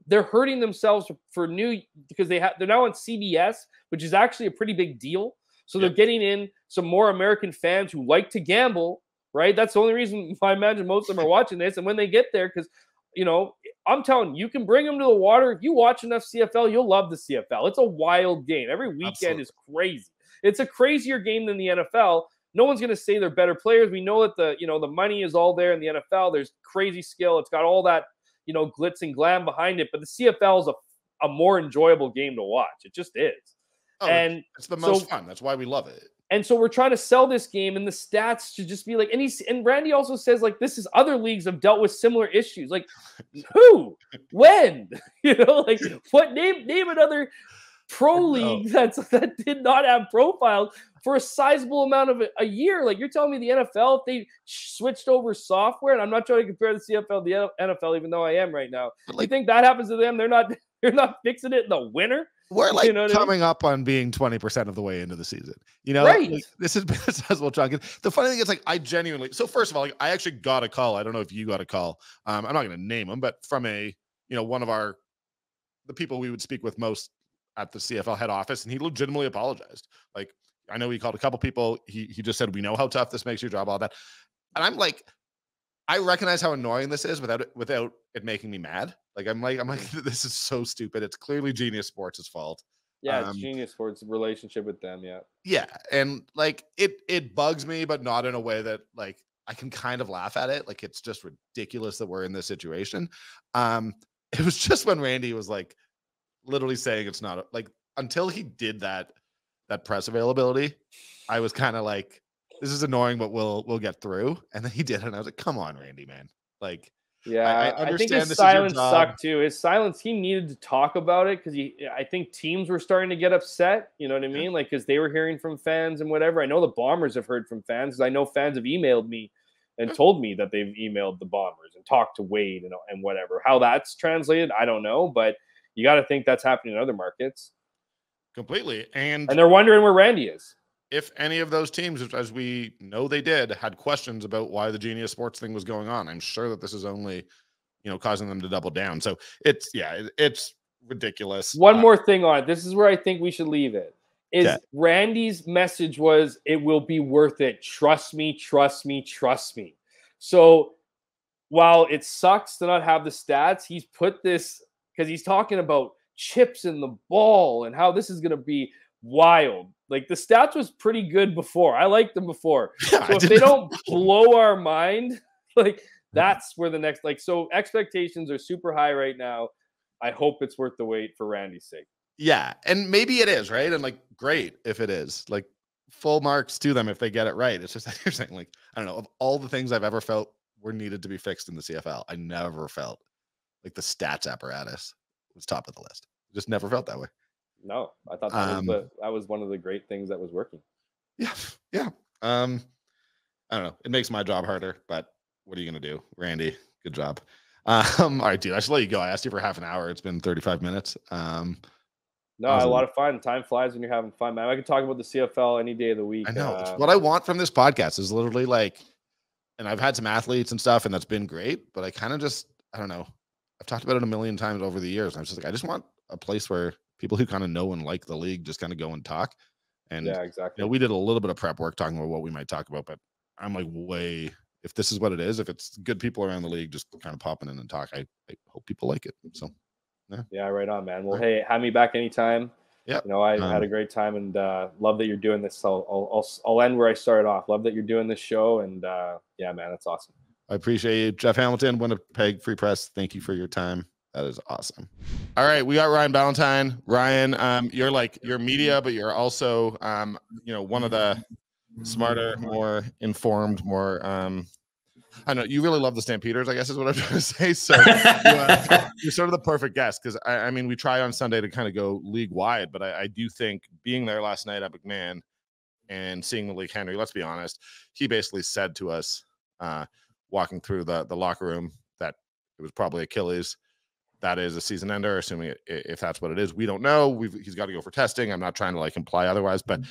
they're hurting themselves because they're now on CBS, which is actually a pretty big deal. So they're getting in some more American fans who like to gamble, right? That's the only reason I imagine most of them are watching this. And when they get there, because I'm telling you, you can bring them to the water. If you watch enough CFL, you'll love the CFL. It's a wild game. Every weekend is crazy. It's a crazier game than the NFL. No one's going to say they're better players. We know that the money is all there in the NFL. There's crazy skill. It's got all that, glitz and glam behind it. But the CFL is a more enjoyable game to watch. It just is. Oh, and it's the most fun. That's why we love it. And so we're trying to sell this game, and the stats should just be like, and Randy also says, like, this is other leagues have dealt with similar issues. Like, who? When? Like, what? Name another pro league that did not have profiles for a sizable amount of a year. Like, you're telling me the NFL, if they switched over software, and I'm not trying to compare the CFL to the NFL, even though I am right now. Like, you think that happens to them? They're not fixing it in the winter. We're like coming up on being 20% of the way into the season. Right. Like, this has been a sizable chunk. The funny thing is, like, I genuinely, so first of all, like, I actually got a call. I don't know if you got a call. I'm not going to name him, but from one of the people we would speak with most at the CFL head office, and he legitimately apologized. Like, I know he called a couple people. He just said, we know how tough this makes your job, all that. And I'm like, I recognize how annoying this is without it making me mad. Like, I'm like, this is so stupid. It's clearly Genius Sports' fault. Yeah, it's Genius Sports' relationship with them. Yeah. Yeah. And like, it bugs me, but not in a way that, like, I can kind of laugh at it. Like, it's just ridiculous that we're in this situation. It was just when Randy was like literally saying it's not like, until he did that press availability, I was kind of like, this is annoying, but we'll get through. And then he did it, and I was like, come on, Randy, man. Like, Yeah, I I think understand his this is your silence job. sucked too. His silence, he needed to talk about it because I think teams were starting to get upset. You know what I Yeah. mean? Like, because they were hearing from fans and whatever. I know the Bombers have heard from fans. 'Cause I know fans have emailed me and Yeah. told me that they've emailed the Bombers and talked to Wade and whatever. How that's translated, I don't know, but you got to think that's happening in other markets. Completely. And And they're wondering where Randy is. if any of those teams, as we know they did, had questions about why the Genius Sports thing was going on, I'm sure that this is only, causing them to double down. So it's ridiculous. One more thing on it. This is where I think we should leave it. Okay. Is Randy's message was, it will be worth it. Trust me, trust me, trust me. So while it sucks to not have the stats, he's put this because he's talking about chips in the ball and how this is going to be wild. Like the stats was pretty good before. I liked them before. Yeah, So if they don't blow our mind, like that's where the next, like, so expectations are super high right now. I hope it's worth the wait for Randy's sake. Yeah, and maybe it is, right? And like, great if it is. Like, full marks to them if they get it right. It's just like you're saying, like, I don't know, of all the things I've ever felt were needed to be fixed in the CFL, I never felt like the stats apparatus was top of the list. Just never felt that way. No, I thought that was one of the great things that was working. Yeah, yeah. I don't know. It makes my job harder, but what are you gonna do, Randy? Good job. All right, dude. I should let you go. I asked you for half an hour. It's been 35 minutes. No, I had a lot of fun. Time flies when you're having fun, man. I can talk about the CFL any day of the week. I know. It's what I want from this podcast is literally like, and I've had some athletes and stuff, and that's been great, but I kind of just, I don't know. I've talked about it a million times over the years. I'm just like, I just want a place where people who kind of know and like the league just kind of go and talk. And yeah, exactly. we did a little bit of prep work talking about what we might talk about, but I'm like, if this is what it is, if it's good people around the league just kind of popping in and talk, I hope people like it. So yeah, right on, man. Well, hey, have me back anytime. Yeah, I had a great time and love that you're doing this. So I'll end where I started off. Love that you're doing this show, and yeah, man, that's awesome. I appreciate you, Jeff Hamilton, Winnipeg Free Press. Thank you for your time. That is awesome. All right, we got Ryan Ballantine. Ryan, you're media, but you're also one of the smarter, more informed, more I know you really love the Stampeders, I guess is what I'm trying to say. So you're sort of the perfect guest because I mean, we try on Sunday to kind of go league wide, but I do think being there last night at McMahon and seeing Malik Henry, let's be honest, he basically said to us, walking through the locker room, that it was probably Achilles. That is a season ender, assuming if that's what it is. We don't know. He's got to go for testing. I'm not trying to imply otherwise, but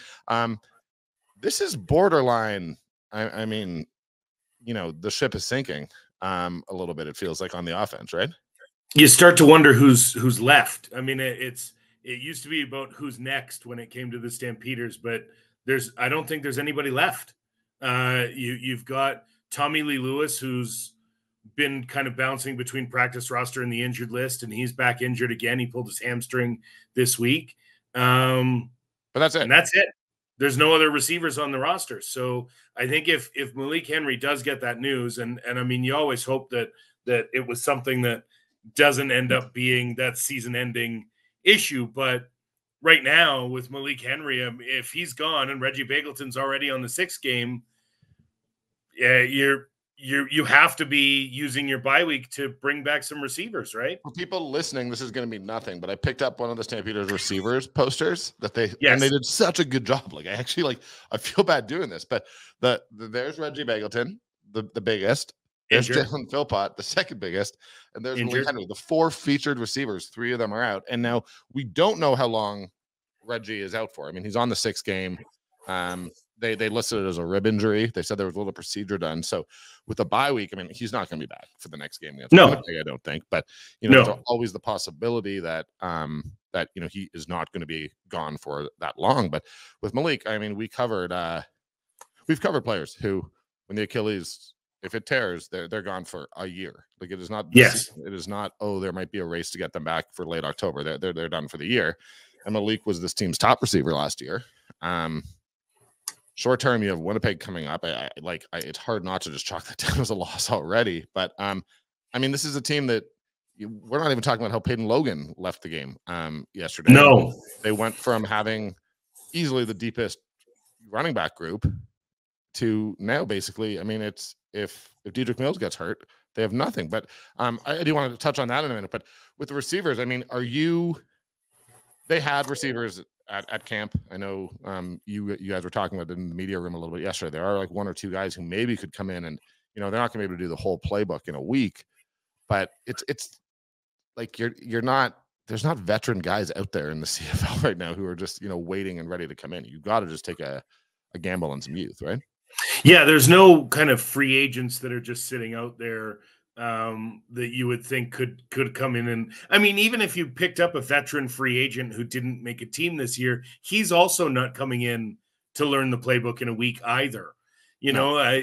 this is borderline. I mean, the ship is sinking a little bit. It feels like on the offense, right? You start to wonder who's left. I mean, it used to be about who's next when it came to the Stampeders, but I don't think there's anybody left. You've got Tommy Lee Lewis, who's been kind of bouncing between practice roster and the injured list, and he's back injured again. He pulled his hamstring this week. But that's it. And that's it. There's no other receivers on the roster. So I think if Malik Henry does get that news, and I mean, you always hope that it was something that doesn't end up being that season-ending issue. But right now with Malik Henry, if he's gone and Reggie Bagleton's already on the 6th game, you have to be using your bye week to bring back some receivers, right? For people listening, this is going to be nothing, but I picked up one of the Stampeders receivers posters that and they did such a good job. Like, I actually I feel bad doing this, but there's Reggie Bagleton, the biggest. There's Jalen Philpott, the second biggest, and there's Malik Henry, the 4 featured receivers. 3 of them are out, and now we don't know how long Reggie is out for. I mean, he's on the 6th game. They listed it as a rib injury. They said there was a little procedure done. So with a bye week, I mean, he's not going to be back for the next game. No, I don't think. But there's always the possibility that he is not going to be gone for that long. But with Malik, I mean, we've covered players who, when the Achilles, if it tears, they're gone for a year. Like, it is not. Yes, it is not. Oh, there might be a race to get them back for late October. They're done for the year. And Malik was this team's top receiver last year. Short term, you have Winnipeg coming up. It's hard not to just chalk that down as a loss already. But I mean, this is a team that we're not even talking about how Peyton Logan left the game yesterday. No, they went from having easily the deepest running back group to now basically. I mean, it's if Dedrick Mills gets hurt, have nothing. But I do want to touch on that in a minute. But with the receivers, I mean, they had receivers at camp. I know you guys were talking about it in the media room a little bit yesterday. There are like 1 or 2 guys who maybe could come in and, you know, they're not going to be able to do the whole playbook in a week, but it's like you're not, there's not veteran guys out there in the CFL right now who are just, you know, waiting and ready to come in. You've got to just take a gamble on some youth, right? Yeah, there's no kind of free agents that are just sitting out there that you would think could come in. And I mean, even if you picked up a veteran free agent who didn't make a team this year, he's also not coming in to learn the playbook in a week either. You know,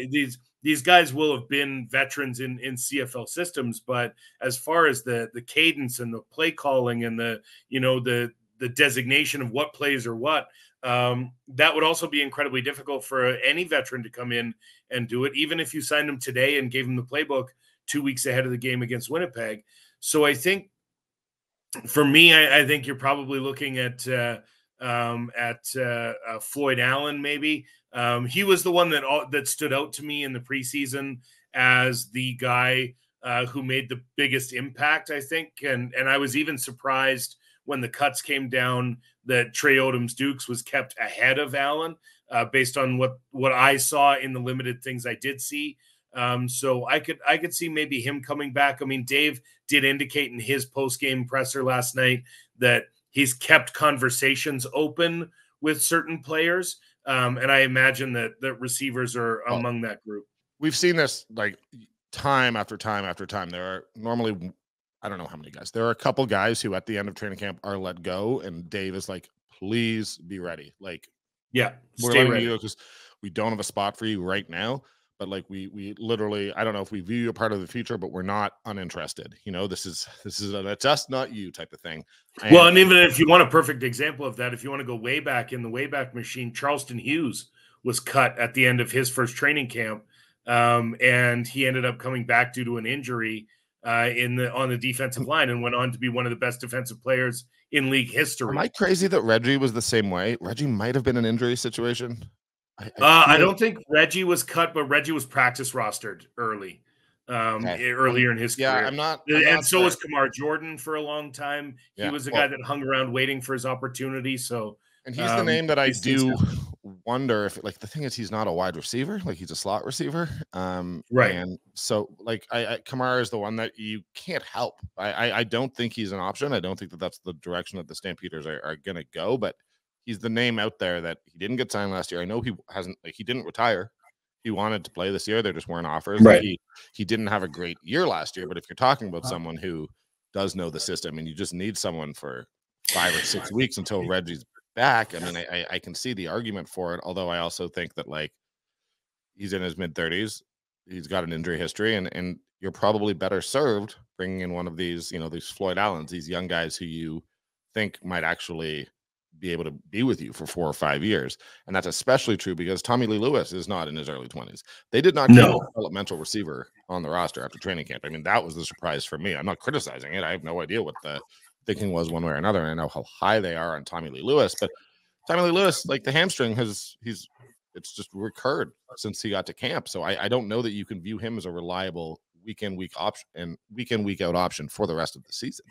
these guys will have been veterans in CFL systems, but as far as the cadence and the play calling and the, you know, the designation of what plays or what, that would also be incredibly difficult for any veteran to come in and do it, even if you signed him today and gave him the playbook 2 weeks ahead of the game against Winnipeg. So I think for me, I think you're probably looking at Floyd Allen, maybe. He was the one that stood out to me in the preseason as the guy who made the biggest impact, I think. And I was even surprised when the cuts came down that Trey Odoms-Dukes was kept ahead of Allen based on what I saw in the limited things I did see. So I could see maybe him coming back. I mean, Dave did indicate in his post-game presser last night that he's kept conversations open with certain players. And I imagine that receivers are among that group. We've seen this like time after time after time. There are normally, I don't know how many guys. There are a couple guys who at the end of training camp are let go, and Dave is like, please be ready. Like, yeah, we're letting you go because we don't have a spot for you right now. But like we literally, I don't know if we view you a part of the future, but we're not uninterested. You know, this is a just not you type of thing. Well, and even if you want a perfect example of that, if you want to go way back in the Wayback Machine, Charleston Hughes was cut at the end of his first training camp, and he ended up coming back due to an injury on the defensive line and went on to be one of the best defensive players in league history. Am I crazy that Reggie was the same way? Reggie might have been an injury situation. I don't think Reggie was cut, but Reggie was practice rostered early, earlier in his career. I'm not so was Kamar Jordan for a long time. He was a guy that hung around waiting for his opportunity. So, and he's the name that I do wonder if, like, the thing is, he's not a wide receiver, like he's a slot receiver. Right. And so, like, Kamar is the one that you can't help. I don't think he's an option. I don't think that that's the direction that the Stampeders are going to go, but he's the name out there that he didn't get signed last year. I know he hasn't, like, he didn't retire. He wanted to play this year. There just weren't offers. Right. Like, he didn't have a great year last year, but if you're talking about someone who does know the system and you just need someone for 5 or 6 weeks until Reggie's back, I mean, I can see the argument for it. Although I also think that, like, he's in his mid-30s. He's got an injury history, and you're probably better served bringing in one of these, you know, these Floyd Allens, these young guys who you think might actually be able to be with you for 4 or 5 years. And that's especially true because Tommy Lee Lewis is not in his early 20s. They did not keep a developmental receiver on the roster after training camp. I mean, that was the surprise for me. I'm not criticizing it. I have no idea what the thinking was one way or another. And I know how high they are on Tommy Lee Lewis, but Tommy Lee Lewis, like, the hamstring it's just recurred since he got to camp. So I don't know that you can view him as a reliable week in, week out option for the rest of the season.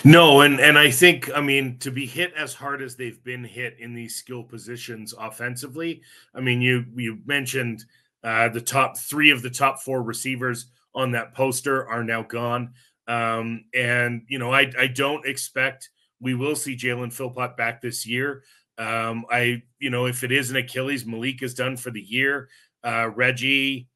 No, and I think, I mean, to be hit as hard as they've been hit in these skill positions offensively, I mean, you mentioned the top 3 of the top 4 receivers on that poster are now gone. And, you know, I don't expect we will see Jalen Philpott back this year. If it is an Achilles, Malik is done for the year. Reggie,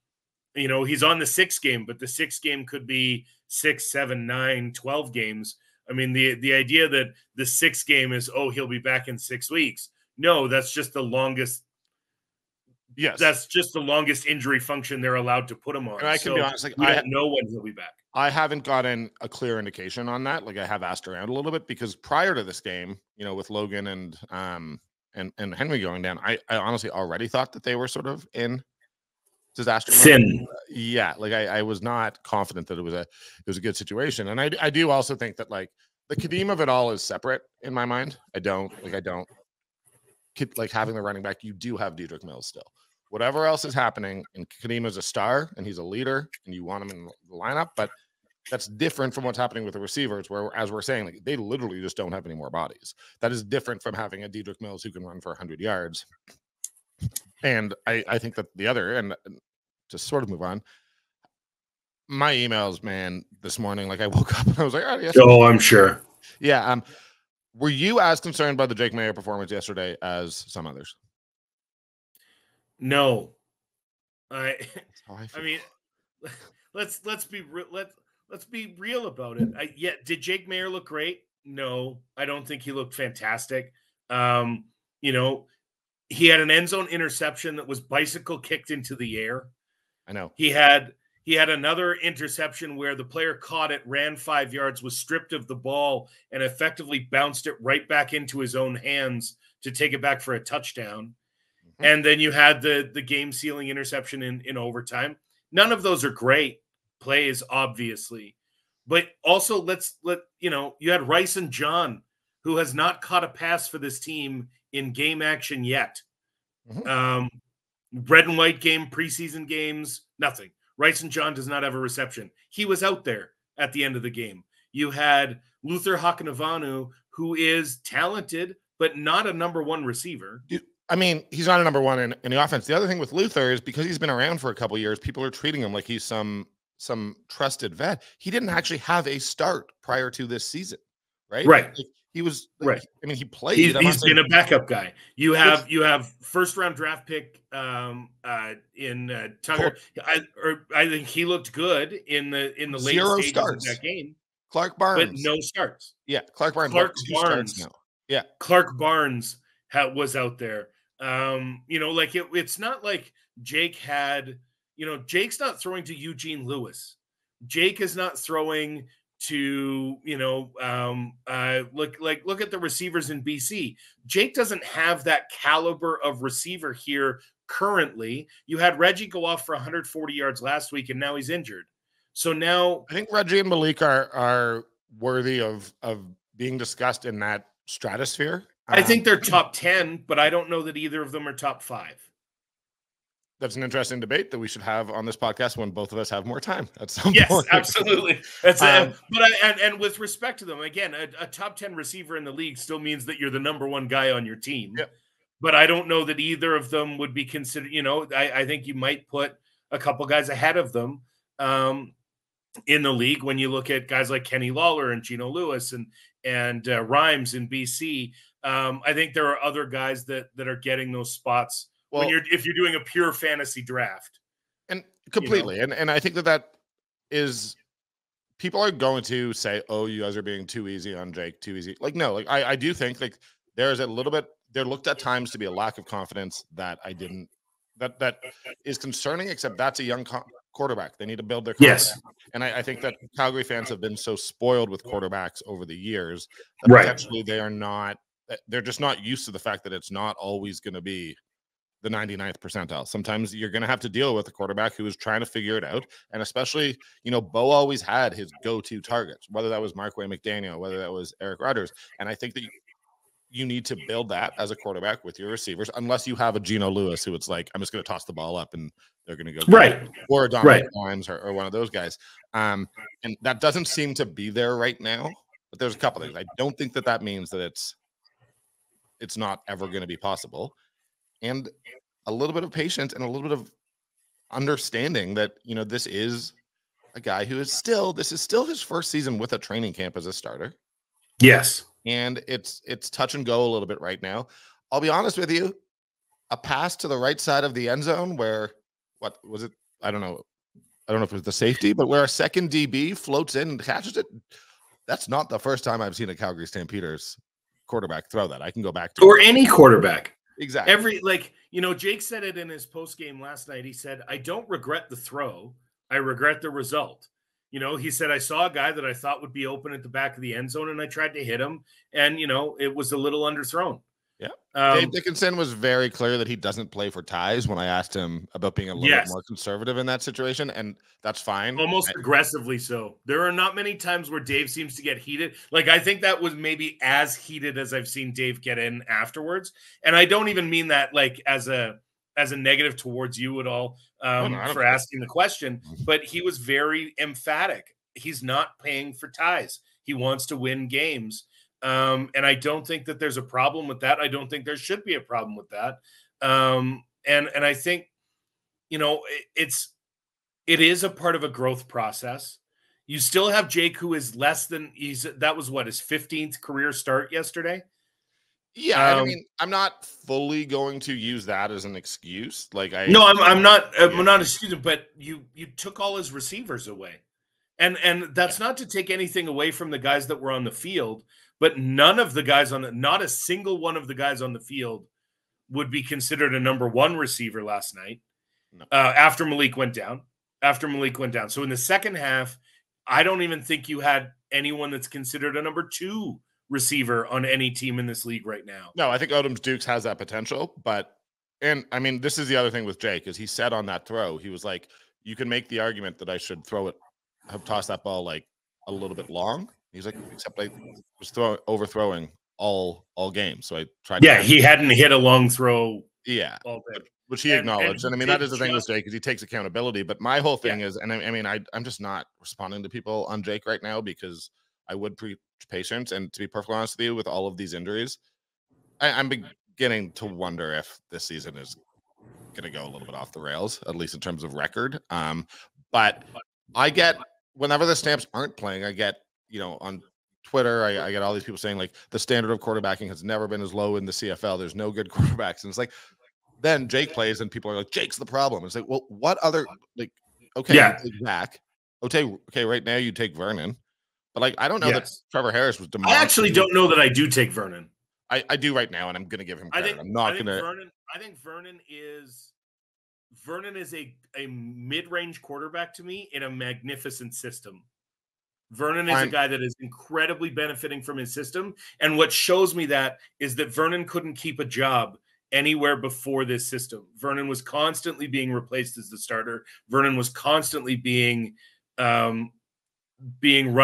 you know, he's on the 6th game, but the 6th game could be 6, 7, 9, 12 games. I mean, the idea that the 6th game is, he'll be back in 6 weeks. No, that's just the longest. Yes, that's just the longest injury function they're allowed to put him on. And I can be honest, like, I don't know when he'll be back. I haven't gotten a clear indication on that. Like, I have asked around a little bit because prior to this game, you know, with Logan and Henry going down, I honestly already thought that they were sort of in disaster mode. Yeah, like I was not confident that it was a good situation. And I do also think that, like, the Kadeem of it all is separate in my mind. I don't like having the running back. You do have Dedrick Mills still. whatever else is happening, and Kadeem is a star and he's a leader and you want him in the lineup, but that's different from what's happening with the receivers, where, as we're saying, like, they literally just don't have any more bodies. That is different from having a Dedrick Mills who can run for 100 yards. And I think that the other, and to sort of move on, my emails, man, this morning, like I woke up and I was like, oh, yes. Oh, I'm sure. Yeah. Were you as concerned by the Jake Maier performance yesterday as some others? No. I mean, let's be real about it. Did Jake Maier look great? No, I don't think he looked fantastic. You know, he had an end zone interception that was bicycle kicked into the air. I know. He had another interception where the player caught it, ran 5 yards, was stripped of the ball, and effectively bounced it right back into his own hands to take it back for a touchdown. Mm-hmm. And then you had the game-sealing interception in overtime. None of those are great plays, obviously. But also, you had Rice and John, who has not caught a pass for this team in game action yet. Mm-hmm. Red and white game, preseason games, nothing. Rice and John does not have a reception. He was out there at the end of the game. You had Luther Hakanavanu, who is talented, but not a number one receiver. I mean, he's not a number one in the offense. The other thing with Luther is because he's been around for a couple of years, people are treating him like he's some trusted vet. He didn't actually have a start prior to this season, right? Right. Like, he was right. I mean, he played. He's been a backup guy. You have first round draft pick in Tucker. I think he looked good in the late stages starts of that game. Clark Barnes, but no starts. Yeah, Clark Barnes. Now. Yeah, Clark Barnes was out there. It's not like Jake had. Jake's not throwing to Eugene Lewis. Jake is not throwing to look at the receivers in BC. Jake doesn't have that caliber of receiver here currently. You had Reggie go off for 140 yards last week, and now he's injured. So now I think Reggie and Malik are worthy of being discussed in that stratosphere. I think they're top 10, but I don't know that either of them are top 5. That's an interesting debate that we should have on this podcast when both of us have more time at some point. Yes, absolutely. That's and with respect to them, again, a top 10 receiver in the league still means that you're the number one guy on your team. Yep. But I don't know that either of them would be considered. I think you might put a couple guys ahead of them in the league when you look at guys like Kenny Lawler and Geno Lewis and Rhymes in BC. I think there are other guys that are getting those spots. Well, if you're doing a pure fantasy draft, and completely, and I think that is, people are going to say, "Oh, you guys are being too easy on Jake, too easy." Like, no, like I do think like there's a little bit. There looked at times to be a lack of confidence that that is concerning. Except that's a young quarterback; they need to build their confidence. Yes. And I think that Calgary fans have been so spoiled with quarterbacks over the years that potentially they're just not used to the fact that it's not always going to be the 99th percentile. Sometimes you're going to have to deal with a quarterback who is trying to figure it out. And especially, Bo always had his go-to targets, whether that was Markway McDaniel, whether that was Eric Rodgers. And I think that you need to build that as a quarterback with your receivers, unless you have a Geno Lewis who it's like, I'm just going to toss the ball up and they're going to go right, or a Dominic Grimes or one of those guys. And that doesn't seem to be there right now. But there's a couple things. I don't think that means that it's not ever going to be possible. And a little bit of patience and a little bit of understanding that, this is a guy who is this is still his first season with a training camp as a starter. Yes. And it's touch and go a little bit right now. I'll be honest with you, a pass to the right side of the end zone where, what was it? I don't know if it was the safety, but where a second DB floats in and catches it. That's not the first time I've seen a Calgary Stampeders quarterback throw that. I can go back to or any quarterback. Exactly. Jake said it in his post game last night. He said, "I don't regret the throw. I regret the result." He said, "I saw a guy that I thought would be open at the back of the end zone, and I tried to hit him, and it was a little underthrown." Yeah. Dave Dickinson was very clear that he doesn't play for ties when I asked him about being a little bit more conservative in that situation, and that's fine. Almost aggressively so. There are not many times where Dave seems to get heated. Like, I think that was maybe as heated as I've seen Dave get in afterwards. And I don't even mean that like as a as a negative towards you at all for asking the question, but he was very emphatic. He's not paying for ties. He wants to win games. And I don't think that there's a problem with that. I don't think there should be a problem with that. And I think, you know, it is a part of a growth process. You still have Jake, who is that was what, his 15th career start yesterday? Yeah, I mean, I'm not fully going to use that as an excuse. Like I'm not excusing, but you took all his receivers away. And that's not to take anything away from the guys that were on the field, but not a single one of the guys on the field would be considered a number one receiver last night. No. After Malik went down. So in the second half, I don't even think you had anyone that's considered a number two receiver on any team in this league right now. No, I think Odoms Dukes has that potential, and I mean, this is the other thing with Jake, is he said on that throw, he was like, you can make the argument that I should have tossed that ball like a little bit long. He's like, except I was overthrowing all game. So I tried. Yeah, he hadn't hit a long throw. Yeah, which he acknowledged. And I mean, that is the thing with Jake, because he takes accountability. But my whole thing is, and I mean, I'm just not responding to people on Jake right now, because I would preach patience. And to be perfectly honest with you, with all of these injuries, I'm beginning to wonder if this season is going to go a little bit off the rails, at least in terms of record. But I get, whenever the Stamps aren't playing, I get, you know, on Twitter, I get all these people saying, like, the standard of quarterbacking has never been as low in the CFL. There's no good quarterbacks. And it's like, then Jake plays and people are like, Jake's the problem. It's like, well, what other, like, okay, yeah, you take Zach. Okay, right now you take Vernon. But, like, I don't know that Trevor Harris was I actually don't know that I do take Vernon. I do right now, and I'm going to give him credit. I think Vernon is a mid-range quarterback to me in a magnificent system. Vernon is a guy that is incredibly benefiting from his system. And what shows me that is that Vernon couldn't keep a job anywhere before this system. Vernon was constantly being replaced as the starter. Vernon was constantly being run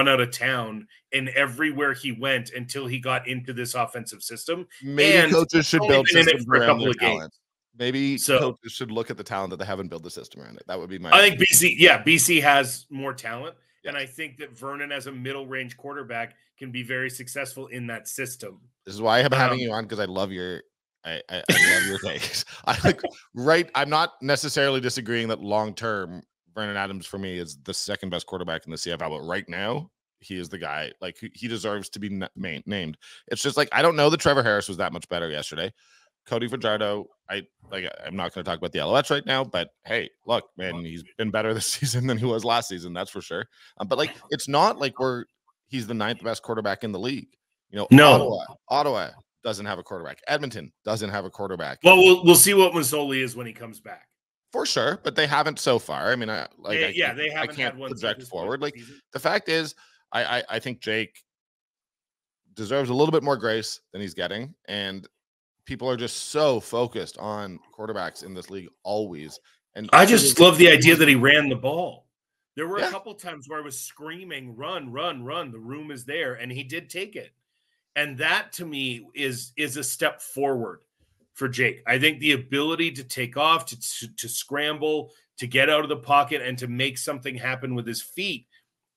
out of town and everywhere he went until he got into this offensive system. Maybe coaches should build systems for a couple of games. Maybe coaches should look at the talent that they haven't built the system around it. That would be my. I think BC has more talent. Yeah. And I think that Vernon, as a middle range quarterback, can be very successful in that system. This is why I'm having you on, because I love your I love your takes. I'm not necessarily disagreeing that long term Vernon Adams for me is the second best quarterback in the CFL, but right now he is the guy. Like, he deserves to be named. It's just like, I don't know that Trevor Harris was that much better yesterday. Cody Fajardo, I'm not going to talk about the LOS right now, but hey, look, man, he's been better this season than he was last season, that's for sure. But like, it's not like he's the 9th best quarterback in the league. You know, no, Ottawa doesn't have a quarterback. Edmonton doesn't have a quarterback. Well, we'll see what Masoli is when he comes back. For sure, but they haven't so far. I mean, they haven't. I can't had one project forward. Like, the fact is, I think Jake deserves a little bit more grace than he's getting, and people are just so focused on quarterbacks in this league always. And I just love the idea that he ran the ball. There were a couple times where I was screaming, "Run, run, run! The room is there," and he did take it. And that, to me, is a step forward for Jake. I think the ability to take off, to scramble, to get out of the pocket, and to make something happen with his feet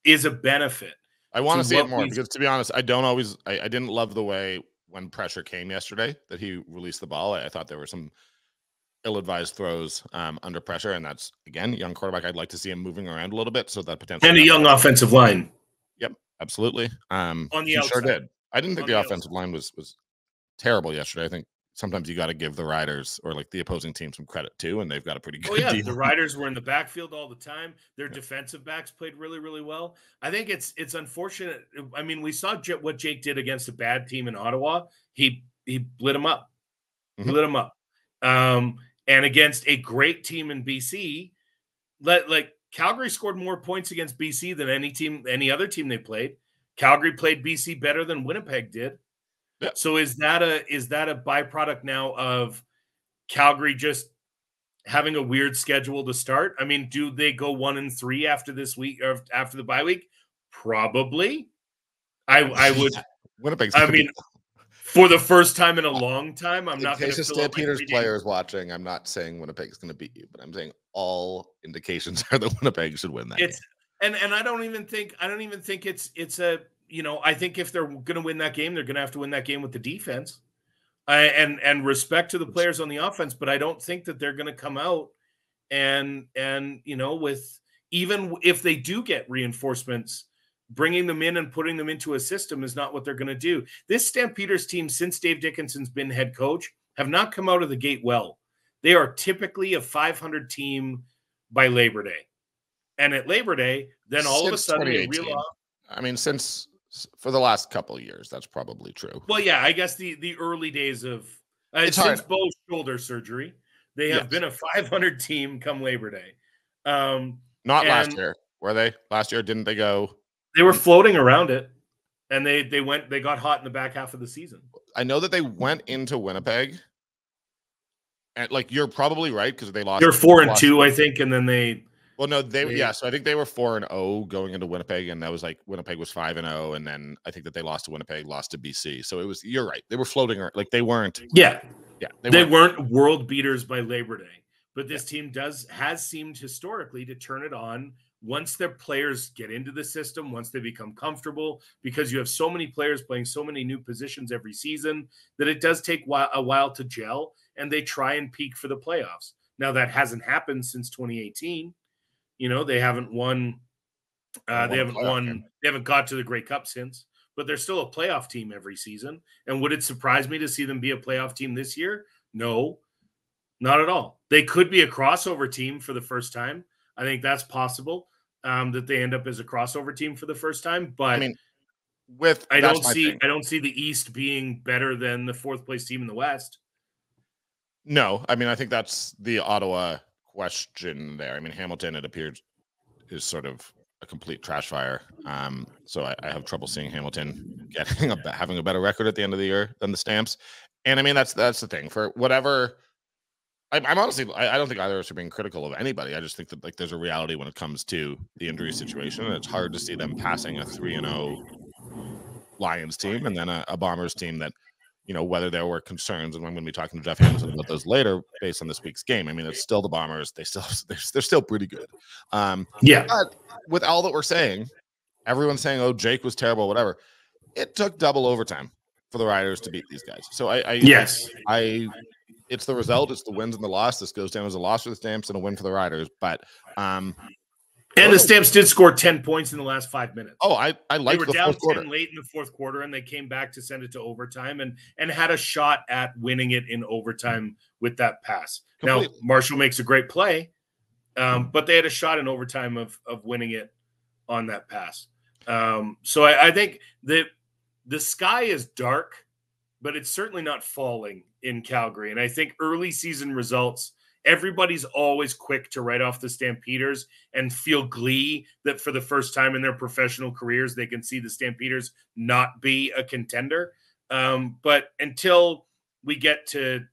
is a benefit. I want to see it more, because, to be honest, I didn't love the way when pressure came yesterday that he released the ball. I thought there were some ill-advised throws under pressure, and that's, again, young quarterback. I'd like to see him moving around a little bit, so that potentially, and a young offensive line. Yep, absolutely. On the outside. Sure did. I didn't think the offensive line was terrible yesterday. I think sometimes you got to give the Riders or like the opposing team some credit too, and they've got a pretty good deal. The Riders were in the backfield all the time. Their defensive backs played really, really well. I think it's unfortunate. I mean, we saw what Jake did against a bad team in Ottawa. He lit him up. Mm-hmm. Lit him up. And against a great team in BC, like Calgary scored more points against BC than any other team they played. Calgary played BC better than Winnipeg did. Yeah. So is that a byproduct now of Calgary just having a weird schedule to start? I mean, do they go 1-3 after this week or after the bye week? Probably. I would. Winnipeg's. for the first time in a long time. I'm not going to fill Stampeders players watching. I'm not saying Winnipeg's going to beat you, but I'm saying all indications are that Winnipeg should win that game. And I don't even think it's a, I think if they're going to win that game, they're going to have to win that game with the defense. And respect to the players on the offense, but I don't think that they're going to come out and with, even if they do get reinforcements, bringing them in and putting them into a system is not what they're going to do. This Stampeders team, since Dave Dickinson's been head coach, have not come out of the gate well. They are typically a 500 team by Labor Day. And at Labor Day, then all of a sudden they reel off. I mean, for the last couple of years, that's probably true. Well, yeah, I guess the early days of since Bo's shoulder surgery, they have been a 500 team come Labor Day. Not last year, were they? Last year, didn't they go? They were floating around it, and they got hot in the back half of the season. I know that they went into Winnipeg, and you're probably right because they lost. They're 4-2, I think, and then they. Well, no, so I think they were 4-0 going into Winnipeg, and that was Winnipeg was 5-0, and then I think that they lost to Winnipeg, lost to BC. So it was. You're right. They were floating around. They weren't. Yeah. They weren't world beaters by Labor Day, but this team has seemed historically to turn it on once their players get into the system, once they become comfortable, because you have so many players playing so many new positions every season that it does take a while to gel, and they try and peak for the playoffs. Now that hasn't happened since 2018. They haven't won. They haven't got to the Grey Cup since, but they're still a playoff team every season. And would it surprise me to see them be a playoff team this year? No, not at all. They could be a crossover team for the first time. I think that's possible, that they end up as a crossover team for the first time. But I mean, I don't see the East being better than the fourth place team in the West. No, I mean, I think that's the Ottawa question there. I mean, Hamilton, it appears, is sort of a complete trash fire. So I have trouble seeing Hamilton having a better record at the end of the year than the Stamps. And I mean, that's the thing. For whatever, I'm honestly, I don't think either of us are being critical of anybody. I just think that there's a reality when it comes to the injury situation, and it's hard to see them passing a 3-0 Lions team and then a Bombers team that, whether there were concerns, and I'm going to be talking to Jeff Hamilton about those later based on this week's game. I mean, it's still the Bombers. They're still pretty good. But with all that we're saying, everyone's saying, "Oh, Jake was terrible," whatever. It took double overtime for the Riders to beat these guys. So it's the result. It's the wins and the loss. This goes down as a loss for the Stamps and a win for the Riders. But and the Stamps did score 10 points in the last 5 minutes. Oh, I like the down fourth quarter. 10 late in the fourth quarter, and they came back to send it to overtime and had a shot at winning it in overtime with that pass. Completely. Now, Marshall makes a great play, but they had a shot in overtime of winning it on that pass. So I think that the sky is dark, but it's certainly not falling in Calgary. And I think early season results, everybody's always quick to write off the Stampeders and feel glee that for the first time in their professional careers, they can see the Stampeders not be a contender. But until we get into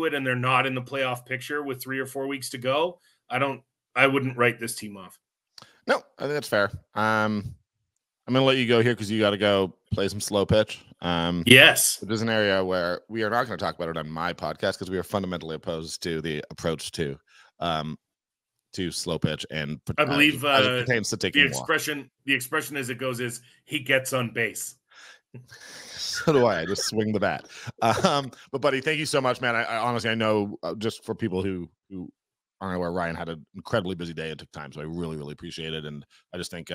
it and they're not in the playoff picture with 3 or 4 weeks to go, I wouldn't write this team off. No, I think that's fair. I'm going to let you go here because you got to go play some slow pitch. Yes. It is an area where we are not going to talk about it on my podcast because we are fundamentally opposed to the approach to slow pitch. And I believe as it pertains to taking the expression as it goes is he gets on base. So do I. I just swing the bat. But buddy, thank you so much, man. I honestly, I know just for people who aren't aware, Ryan had an incredibly busy day and took time. So I really, really appreciate it. And I just think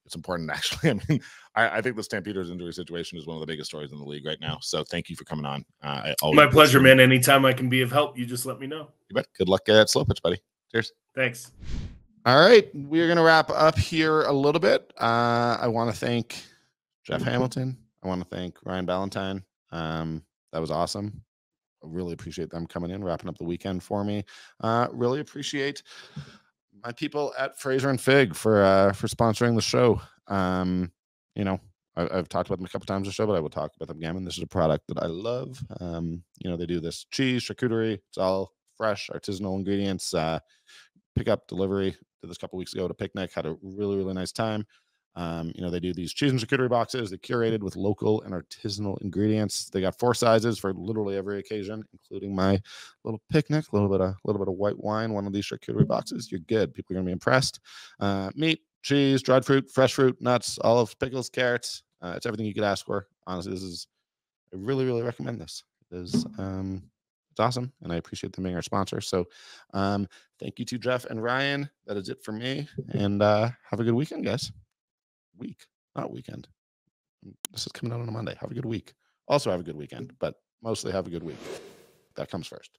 it's important, actually. I mean, I think the Stampeders injury situation is one of the biggest stories in the league right now. So thank you for coming on. My pleasure, man. Anytime I can be of help, you just let me know. You bet. Good luck at slow pitch, buddy. Cheers. Thanks. All right. We're going to wrap up here a little bit. I want to thank Jeff Hamilton. I want to thank Ryan Ballantine. That was awesome. I really appreciate them coming in, wrapping up the weekend for me. Really appreciate my people at Fraser and Fig for sponsoring the show. I've talked about them a couple times on the show, but I will talk about them again. And this is a product that I love. They do this cheese, charcuterie. It's all fresh, artisanal ingredients. Pick up, delivery. Did this a couple weeks ago at a picnic. Had a really, really nice time. They do these cheese and charcuterie boxes. They're curated with local and artisanal ingredients. They got 4 sizes for literally every occasion, including my little picnic, a little bit of white wine, one of these charcuterie boxes. You're good. People are going to be impressed. Meat, cheese, dried fruit, fresh fruit, nuts, olives, pickles, carrots. It's everything you could ask for. Honestly, I really, really recommend this. It's awesome, and I appreciate them being our sponsor. So thank you to Jeff and Ryan. That is it for me, and have a good weekend, guys. Not weekend. This is coming out on a Monday. Have a good week. Also have a good weekend, but mostly have a good week. That comes first.